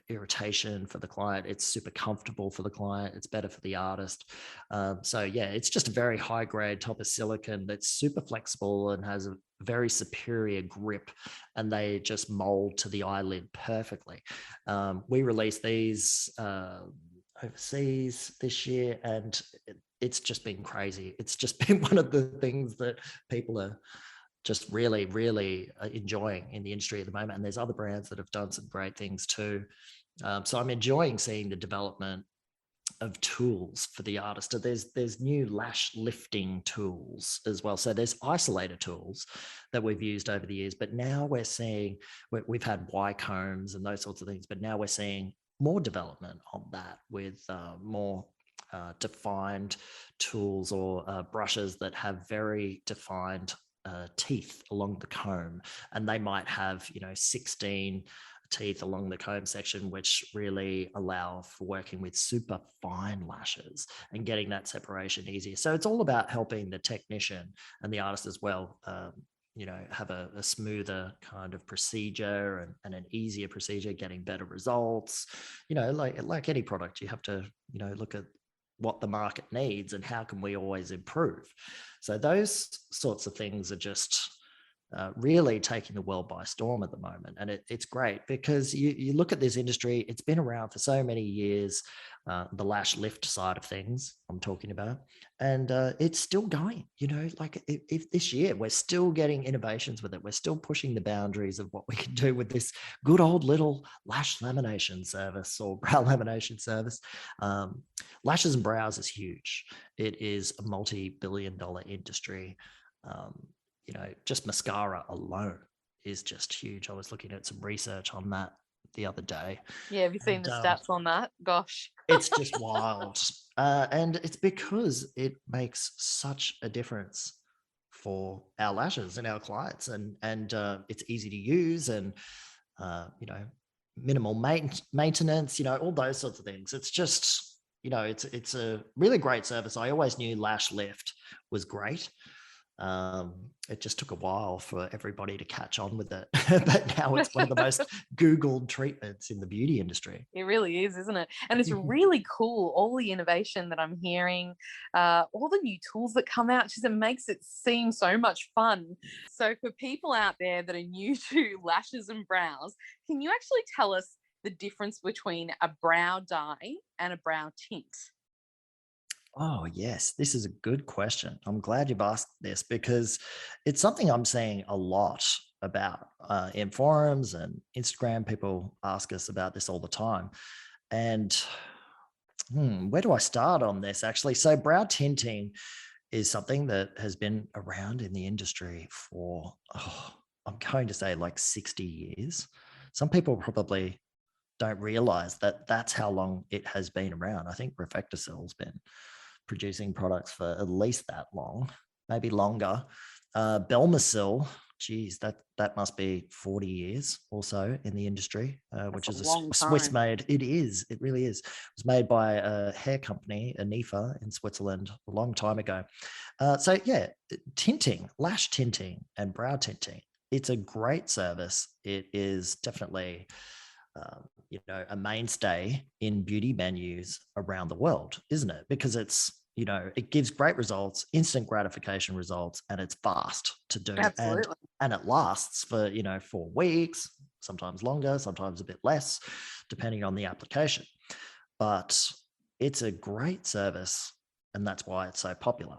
irritation for the client. It's super comfortable for the client. It's better for the artist. So yeah, it's just a very high grade type of silicone that's super flexible and has a very superior grip, and they just mold to the eyelid perfectly. We released these overseas this year, and it's just been crazy. It's just been one of the things that people are just really, really enjoying in the industry at the moment. And there's other brands that have done some great things too. So I'm enjoying seeing the development of tools for the artist. There's new lash lifting tools as well. So there's isolator tools that we've used over the years, but now we're seeing, we've had Y combs and those sorts of things, but now we're seeing more development on that with more defined tools or brushes that have very defined teeth along the comb, and they might have 16 teeth along the comb section, which really allow for working with super fine lashes and getting that separation easier. So it's all about helping the technician and the artist as well, have a smoother kind of procedure and an easier procedure, getting better results. Like any product, you have to, look at what the market needs and how can we always improve. So those sorts of things are just really taking the world by storm at the moment. And it's great because you look at this industry, it's been around for so many years, the lash lift side of things I'm talking about, and it's still going, like if this year we're still getting innovations with it, we're still pushing the boundaries of what we can do with this good old little lash lamination service or brow lamination service. Lashes and brows is huge. It is a multi-billion-dollar industry. Just mascara alone is just huge. I was looking at some research on that the other day. Yeah, have you seen the stats on that? Gosh. It's just wild. And it's because it makes such a difference for our lashes and our clients. And it's easy to use and, minimal maintenance, all those sorts of things. It's just, it's a really great service. I always knew lash lift was great. It just took a while for everybody to catch on with it, but now it's one of the most Googled treatments in the beauty industry. It really is, isn't it? And it's really cool, all the innovation that I'm hearing, all the new tools that come out, just it makes it seem so much fun. So for people out there that are new to lashes and brows, can you actually tell us the difference between a brow dye and a brow tint? Oh, yes. This is a good question. I'm glad you've asked this because it's something I'm seeing a lot about in forums and Instagram. People ask us about this all the time. And where do I start on this actually? So brow tinting is something that has been around in the industry for, I'm going to say like 60 years. Some people probably don't realize that that's how long it has been around. I think Reflectocel's been producing products for at least that long, maybe longer. Belmacil, geez, that must be 40 years or so in the industry, which is a Swiss made. It is, it really is. It was made by a hair company, Anifa in Switzerland a long time ago. So yeah, tinting, lash tinting and brow tinting, it's a great service. It is definitely a mainstay in beauty menus around the world, isn't it? Because it's, it gives great results, instant gratification results, and it's fast to do. Absolutely. And it lasts for, 4 weeks, sometimes longer, sometimes a bit less, depending on the application. But it's a great service, and that's why it's so popular.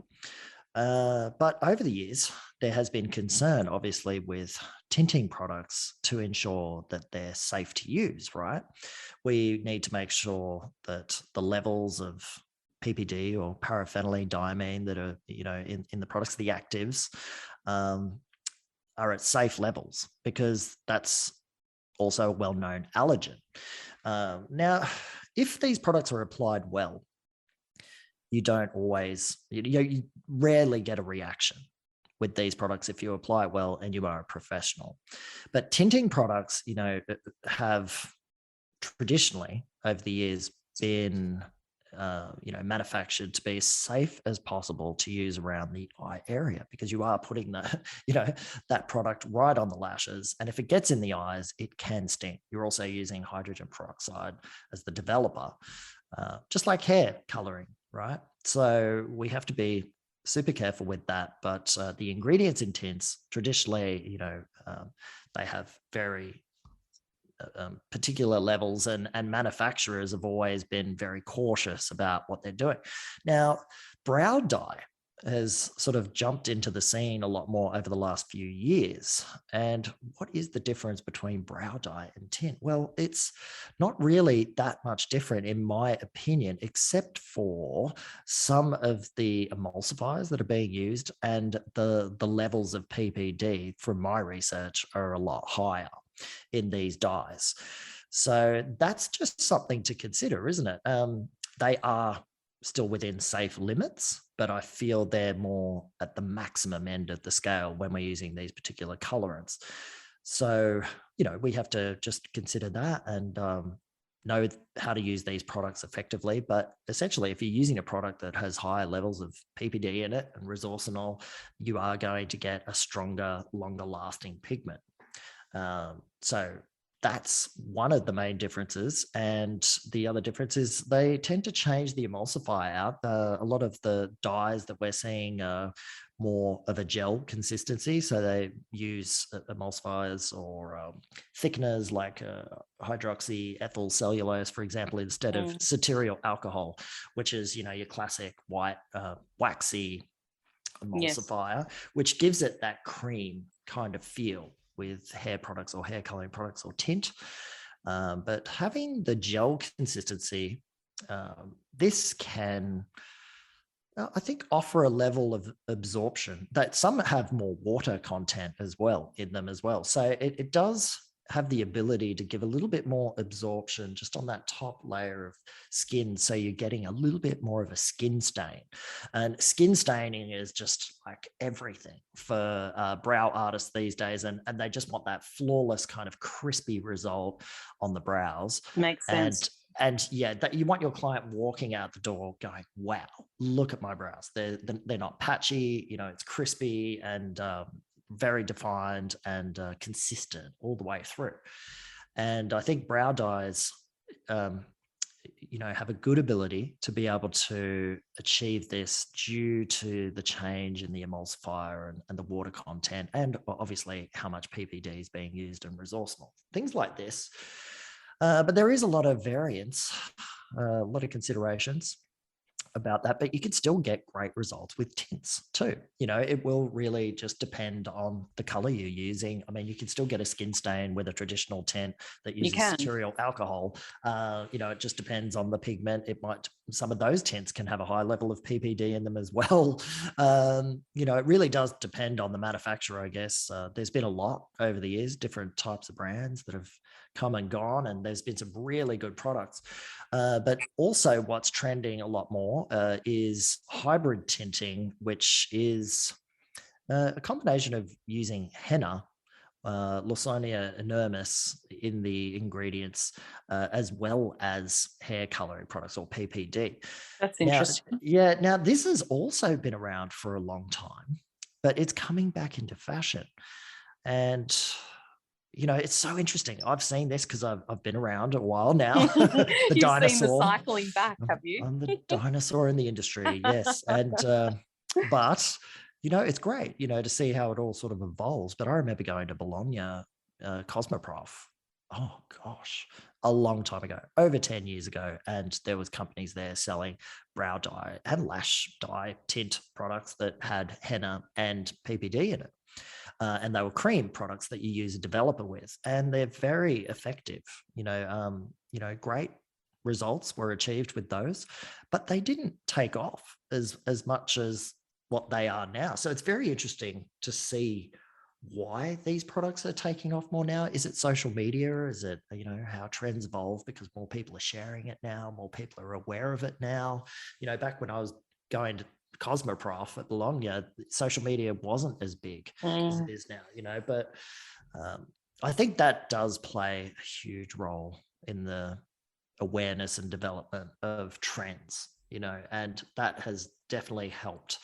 But over the years, there has been concern, obviously, with tinting products to ensure that they're safe to use, right? We need to make sure that the levels of PPD or paraphenylene diamine that are, in the products, the actives, are at safe levels because that's also a well-known allergen. Now, if these products are applied well, you don't always, you rarely get a reaction with these products if you apply it well and you are a professional. But tinting products, have traditionally over the years been, manufactured to be as safe as possible to use around the eye area because you are putting that product right on the lashes. And if it gets in the eyes, it can sting. You're also using hydrogen peroxide as the developer, just like hair coloring, right? So we have to be super careful with that. But the ingredients in tints, traditionally, they have very particular levels and manufacturers have always been very cautious about what they're doing. Now, brow dye has sort of jumped into the scene a lot more over the last few years. And what is the difference between brow dye and tint? Well, it's not really that much different in my opinion, except for some of the emulsifiers that are being used and the levels of PPD from my research are a lot higher in these dyes. So that's just something to consider, isn't it? They are still within safe limits, but I feel they're more at the maximum end of the scale when we're using these particular colorants. So, we have to just consider that and know how to use these products effectively. But essentially, if you're using a product that has higher levels of PPD in it and resorcinol, you are going to get a stronger, longer lasting pigment. So that's one of the main differences. And the other difference is they tend to change the emulsifier out. A lot of the dyes that we're seeing are more of a gel consistency. So they use emulsifiers or thickeners like hydroxy ethyl cellulose, for example, instead of cetyl alcohol, which is, your classic white waxy emulsifier, which gives it that cream kind of feel with hair products or hair coloring products or tint. But having the gel consistency, this can, I think, offer a level of absorption that some have more water content as well in them as well. So it does have the ability to give a little bit more absorption just on that top layer of skin. So you're getting a little bit more of a skin stain. And skin staining is just like everything for brow artists these days. And they just want that flawless kind of crispy result on the brows. Makes sense. And yeah, that you want your client walking out the door going, wow, look at my brows. They're not patchy, it's crispy and very defined and consistent all the way through. And I think brow dyes, have a good ability to be able to achieve this due to the change in the emulsifier and the water content, and obviously how much PPD is being used in resorcinol, things like this. But there is a lot of variance, a lot of considerations about that, but you can still get great results with tints too. It will really just depend on the color you're using. I mean, you can still get a skin stain with a traditional tint that uses cetyl alcohol. It just depends on the pigment. Some of those tints can have a high level of PPD in them as well. It really does depend on the manufacturer, I guess. There's been a lot over the years, different types of brands that have come and gone, and there's been some really good products. But also what's trending a lot more is hybrid tinting, which is a combination of using henna, Lawsonia inermis in the ingredients, as well as hair coloring products or PPD. That's interesting. Now this has also been around for a long time, but it's coming back into fashion. And it's so interesting. I've seen this because I've been around a while now. You've dinosaur. Seen the cycling back, have you? I'm the dinosaur in the industry, yes. And but it's great, to see how it all sort of evolves. But I remember going to Bologna Cosmoprof. Oh gosh, a long time ago, over 10 years ago, and there was companies there selling brow dye and lash dye tint products that had henna and PPD in it. And they were cream products that you use a developer with, and they're very effective. Great results were achieved with those, but they didn't take off as much as what they are now. So it's very interesting to see why these products are taking off more now. Is it social media? Is it, how trends evolve because more people are sharing it now, more people are aware of it now? Back when I was going to Cosmoprof at Bologna, social media wasn't as big as it is now, but I think that does play a huge role in the awareness and development of trends, and that has definitely helped,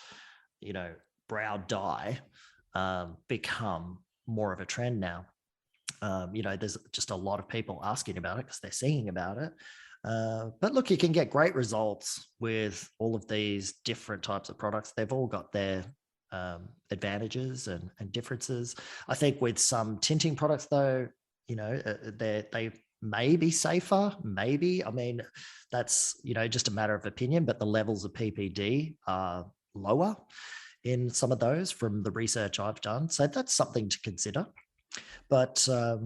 brow dye become more of a trend now. There's just a lot of people asking about it because they're singing about it. But look, you can get great results with all of these different types of products. They've all got their advantages and differences. I think with some tinting products, though, they may be safer, maybe. I mean, that's, just a matter of opinion, but the levels of PPD are lower in some of those from the research I've done. So that's something to consider. But, I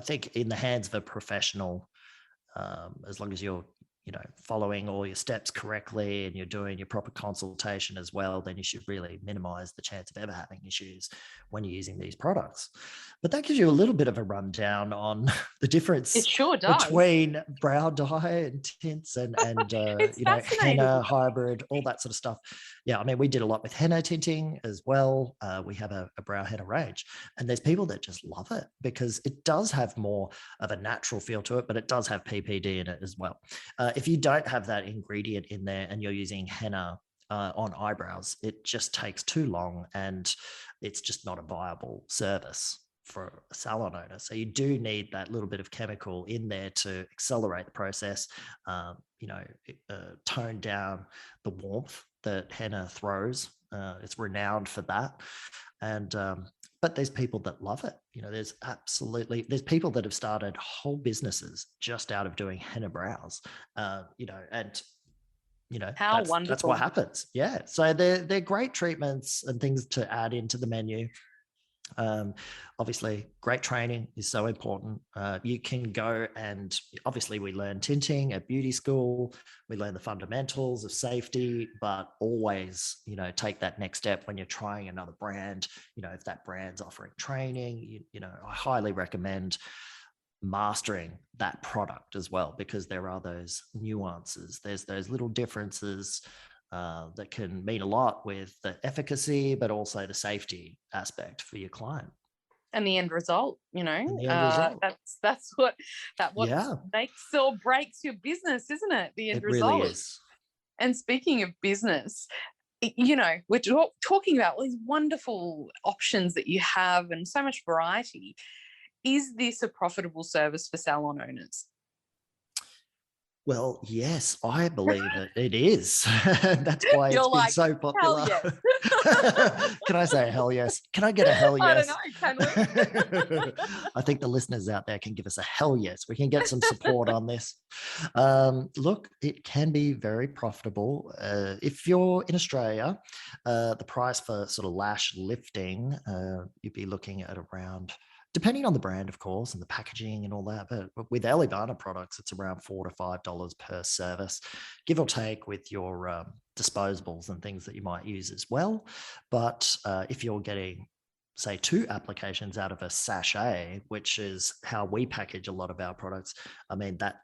think in the hands of a professional, as long as you're, following all your steps correctly and you're doing your proper consultation as well, then you should really minimize the chance of ever having issues when you're using these products. But that gives you a little bit of a rundown on the difference between brow dye and tints and henna hybrid, all that sort of stuff. Yeah, I mean, we did a lot with henna tinting as well. We have a brow henna range, and there's people that just love it because it does have more of a natural feel to it, but it does have PPD in it as well. If you don't have that ingredient in there and you're using henna on eyebrows, it just takes too long and it's just not a viable service for a salon owner. So you do need that little bit of chemical in there to accelerate the process, tone down the warmth that henna throws. It's renowned for that. And but there's people that love it. There's people that have started whole businesses just out of doing henna brows, how that's, wonderful. That's what happens. Yeah. So they're great treatments and things to add into the menu. Obviously, great training is so important. You can go and obviously we learn tinting at beauty school. We learn the fundamentals of safety, but always, take that next step when you're trying another brand. If that brand's offering training, I highly recommend mastering that product as well, because there are those nuances. There's those little differences that can mean a lot with the efficacy, but also the safety aspect for your client. And the end result, that's what makes or breaks your business, isn't it? The end result. Really is. And speaking of business, we're talking about all these wonderful options that you have and so much variety. Is this a profitable service for salon owners? Well, yes, I believe it is. That's why it's been so popular. Hell yes. Can I say hell yes? Can I get a hell yes? I don't know, can we? I think the listeners out there can give us a hell yes. We can get some support on this. Look, it can be very profitable. If you're in Australia, the price for sort of lash lifting, you'd be looking at around, depending on the brand, of course, and the packaging and all that. But with Elleebana products, it's around $4 to $5 per service, give or take, with your disposables and things that you might use as well. But if you're getting, say, 2 applications out of a sachet, which is how we package a lot of our products, I mean, that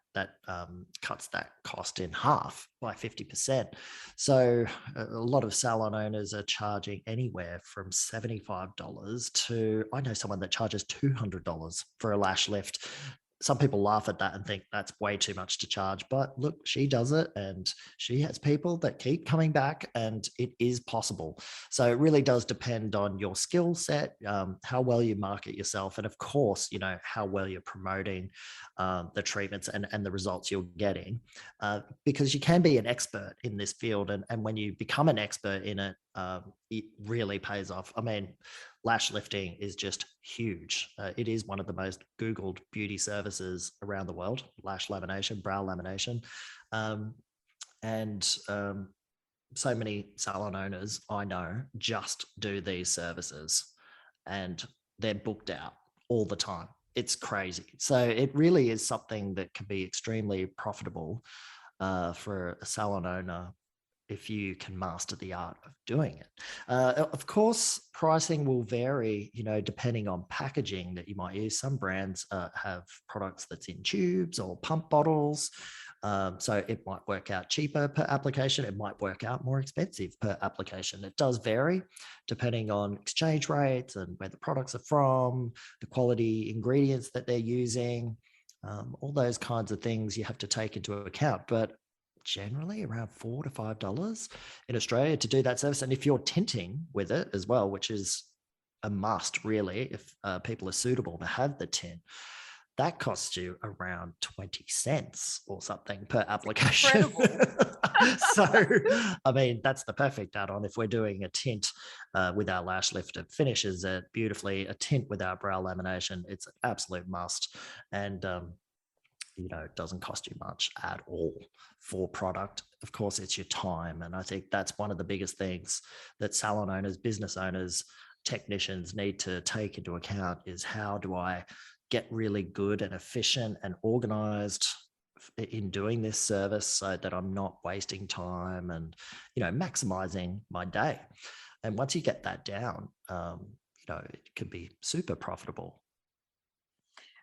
cuts that cost in half by 50%. So a lot of salon owners are charging anywhere from $75 to, I know someone that charges $200 for a lash lift. Some people laugh at that and think that's way too much to charge, but look, she does it and she has people that keep coming back, and it is possible. So it really does depend on your skill set, how well you market yourself, and of course, how well you're promoting the treatments and the results you're getting, because you can be an expert in this field. And when you become an expert in it, it really pays off. I mean, lash lifting is just huge. It is one of the most Googled beauty services around the world, lash lamination, brow lamination. So many salon owners I know just do these services and they're booked out all the time. It's crazy. So it really is something that can be extremely profitable for a salon owner if you can master the art of doing it. Of course, pricing will vary, depending on packaging that you might use. Some brands have products that's in tubes or pump bottles. So it might work out cheaper per application. It might work out more expensive per application. It does vary depending on exchange rates and where the products are from, the quality ingredients that they're using, all those kinds of things you have to take into account. But generally around $4 to $5 in Australia to do that service. And if you're tinting with it as well, which is a must really, if people are suitable to have the tint, that costs you around 20 cents or something per application. So, I mean, that's the perfect add-on. If we're doing a tint with our lash lift, it finishes it beautifully. A tint with our brow lamination, it's an absolute must. And it doesn't cost you much at all for product. Of course, it's your time. And I think that's one of the biggest things that salon owners, business owners, technicians need to take into account is, how do I get really good and efficient and organized in doing this service so that I'm not wasting time and, maximizing my day. And once you get that down, it can be super profitable.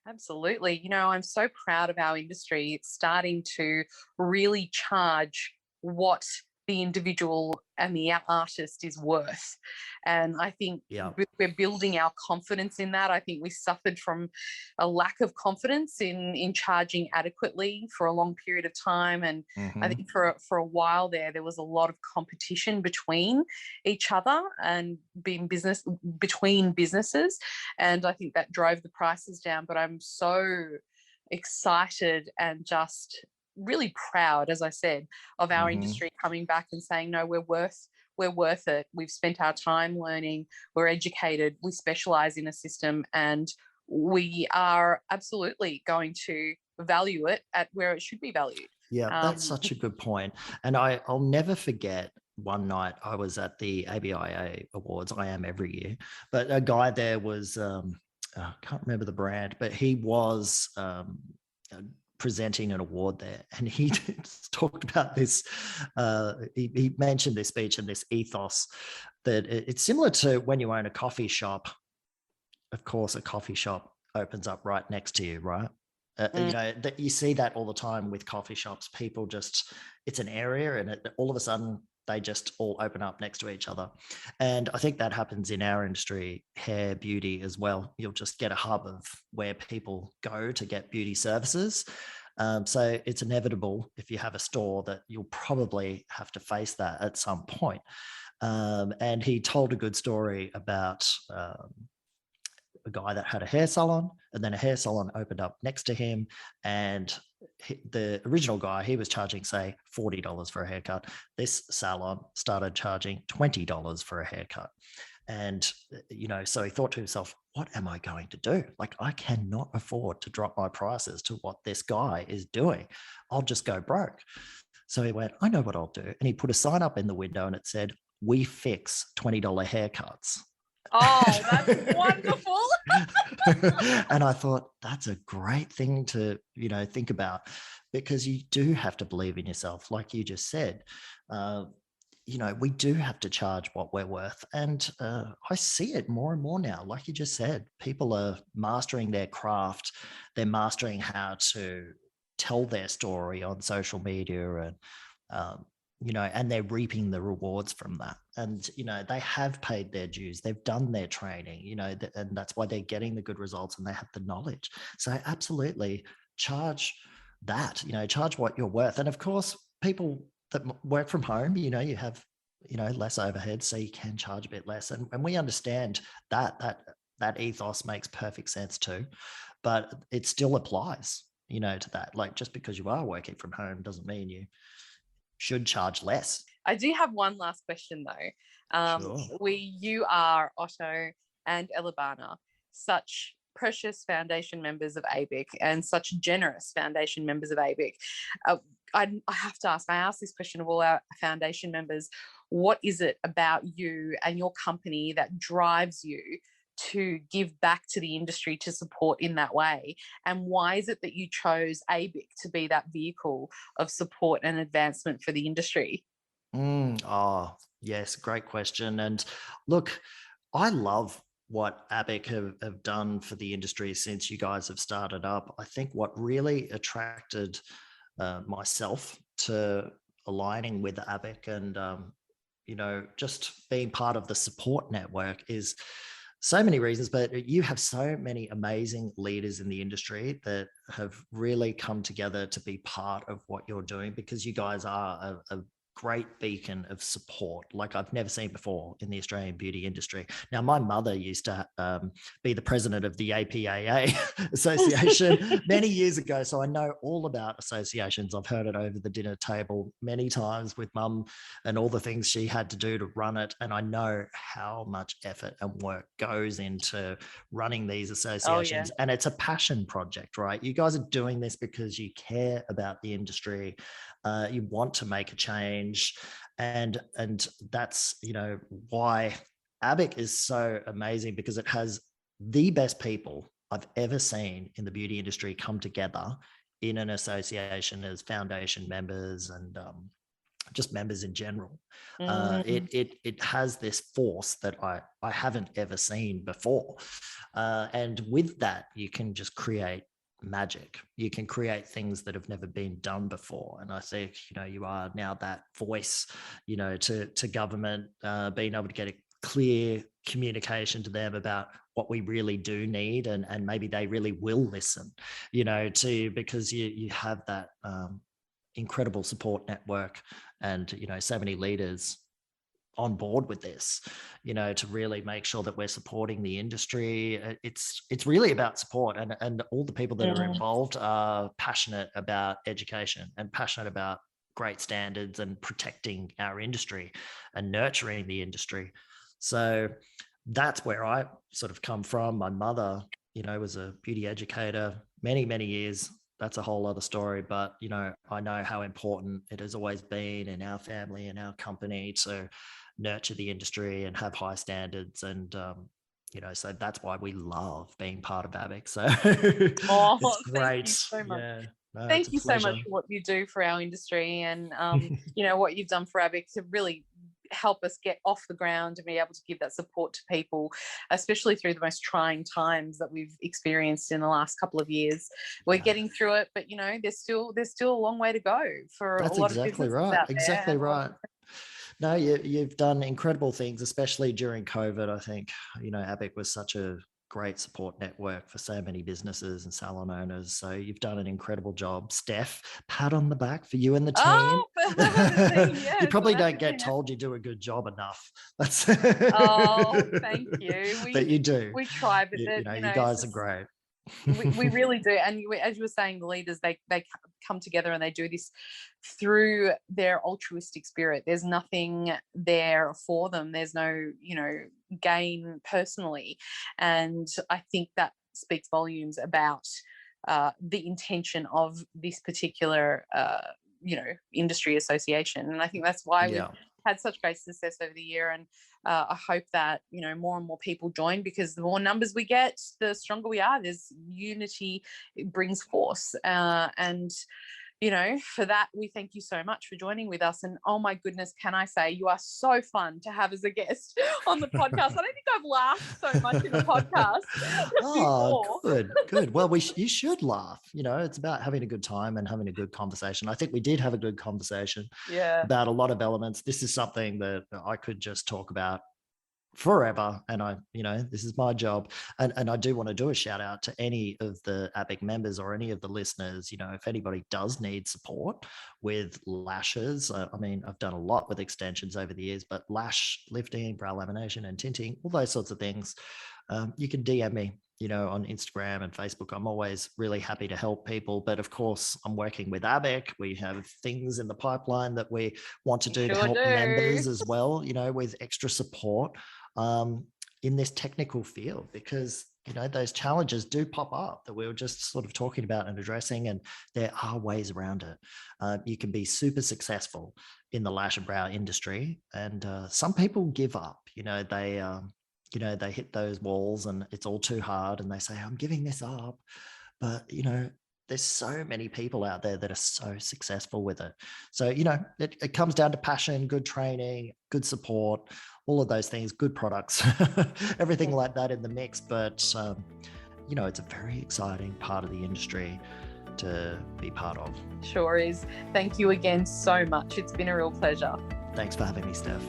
Absolutely. I'm so proud of our industry. It's starting to really charge what the individual and the artist is worth. And I think we're building our confidence in that. I think we suffered from a lack of confidence in charging adequately for a long period of time. And I think for a while there was a lot of competition between each other and between businesses. And I think that drove the prices down. But I'm so excited and just really proud, as I said, of our industry coming back and saying, no, we're worth it. We've spent our time learning, we're educated, we specialize in a system, and we are absolutely going to value it at where it should be valued. Yeah, that's such a good point. And I'll never forget one night I was at the ABIA Awards. I am every year, but a guy there was, I can't remember the brand, but he was presenting an award there, and he talked about this. He mentioned this speech and this ethos that it's similar to when you own a coffee shop. Of course, a coffee shop opens up right next to you, right? That you see that all the time with coffee shops. People it's an area, and all of a sudden they just all open up next to each other. And I think that happens in our industry, hair, beauty as well. You'll just get a hub of where people go to get beauty services. So it's inevitable if you have a store that you'll probably have to face that at some point. And he told a good story about a guy that had a hair salon, and then a hair salon opened up next to him, and the original guy, he was charging, say, $40 for a haircut. This salon started charging $20 for a haircut. And, so he thought to himself, what am I going to do? Like, I cannot afford to drop my prices to what this guy is doing. I'll just go broke. So he went, I know what I'll do. And he put a sign up in the window and it said, we fix $20 haircuts. Oh, that's wonderful. And I thought, that's a great thing to, think about, because you do have to believe in yourself. Like you just said, we do have to charge what we're worth. And I see it more and more now. Like you just said, people are mastering their craft. They're mastering how to tell their story on social media, and and they're reaping the rewards from that. And, they have paid their dues. They've done their training, and that's why they're getting the good results, and they have the knowledge. So absolutely charge that, charge what you're worth. And of course, people that work from home, you have, less overhead, so you can charge a bit less. And we understand that ethos makes perfect sense too, but it still applies, to that. Like, just because you are working from home doesn't mean you should charge less. I do have one last question though. Sure. You are, Otto and Elleebana, such precious foundation members of ABIC and such generous foundation members of ABIC. I have to ask, I ask this question of all our foundation members, what is it about you and your company that drives you to give back to the industry, to support in that way? And why is it that you chose ABIC to be that vehicle of support and advancement for the industry? Oh, yes, great question. And look, I love what ABIC have done for the industry since you guys have started up. I think what really attracted myself to aligning with ABIC and, just being part of the support network is so many reasons, but you have so many amazing leaders in the industry that have really come together to be part of what you're doing, because you guys are a great beacon of support like I've never seen before in the Australian beauty industry. Now, my mother used to be the president of the APAA Association many years ago, so I know all about associations. I've heard it over the dinner table many times with mum and all the things she had to do to run it, and I know how much effort and work goes into running these associations. And it's a passion project, right? You guys are doing this because you care about the industry. You want to make a change, and that's why ABIC is so amazing, because it has the best people I've ever seen in the beauty industry come together in an association as foundation members and just members in general. It has this force that I haven't ever seen before. And with that, you can just create magic. You can create things that have never been done before. And I think, you are now that voice, to government, being able to get a clear communication to them about what we really do need, and maybe they really will listen, because you have that incredible support network and, so many leaders on board with this, to really make sure that we're supporting the industry. It's really about support, and all the people that are involved are passionate about education and passionate about great standards and protecting our industry and nurturing the industry. So that's where I sort of come from. My mother, was a beauty educator many, many years. That's a whole other story, but, I know how important it has always been in our family and our company to nurture the industry and have high standards. And, so that's why we love being part of ABIC. So it's great. Thank you so much. Yeah. No, thank you so much for what you do for our industry, and, what you've done for ABIC to really help us get off the ground and be able to give that support to people, especially through the most trying times that we've experienced in the last couple of years. We're getting through it, but there's still a long way to go for a lot of businesses out there. Exactly right. No, you've done incredible things, especially during COVID. I think, ABIC was such a great support network for so many businesses and salon owners. So you've done an incredible job. Steph, pat on the back for you and the team. Oh, you probably don't get told you do a good job enough. Oh, thank you. But you do. We try, but you guys are great. we really do. And as you were saying, the leaders, they come together and they do this through their altruistic spirit. There's nothing there for them. There's no, gain personally. And I think that speaks volumes about the intention of this particular, industry association. And I think that's why we've had such great success over the year. And I hope that, more and more people join, because the more numbers we get, the stronger we are. There's unity, it brings force. And, for that, we thank you so much for joining with us. And oh my goodness, can I say, you are so fun to have as a guest on the podcast. I don't think I've laughed so much in a podcast before. Good. Well, you should laugh. It's about having a good time and having a good conversation. I think we did have a good conversation about a lot of elements. This is something that I could just talk about forever, and this is my job, and I do want to do a shout out to any of the ABIC members or any of the listeners. If anybody does need support with lashes, I've done a lot with extensions over the years, but lash lifting, brow lamination and tinting, all those sorts of things, you can DM me on Instagram and Facebook. I'm always really happy to help people. But of course, I'm working with ABIC. We have things in the pipeline that we want to do to help members as well, with extra support in this technical field, because those challenges do pop up that we were just sort of talking about and addressing, and there are ways around it. You can be super successful in the lash and brow industry, and some people give up. They hit those walls and it's all too hard, and they say, I'm giving this up. But there's so many people out there that are so successful with it. So it comes down to passion, good training, good support, all of those things, good products, everything like that in the mix. But it's a very exciting part of the industry to be part of. Sure is. Thank you again so much. It's been a real pleasure. Thanks for having me, Steph.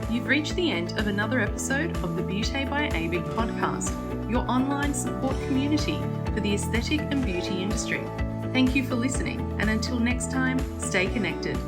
You've reached the end of another episode of the Beauté by ABIC podcast, your online support community for the aesthetic and beauty industry. Thank you for listening, and until next time, stay connected.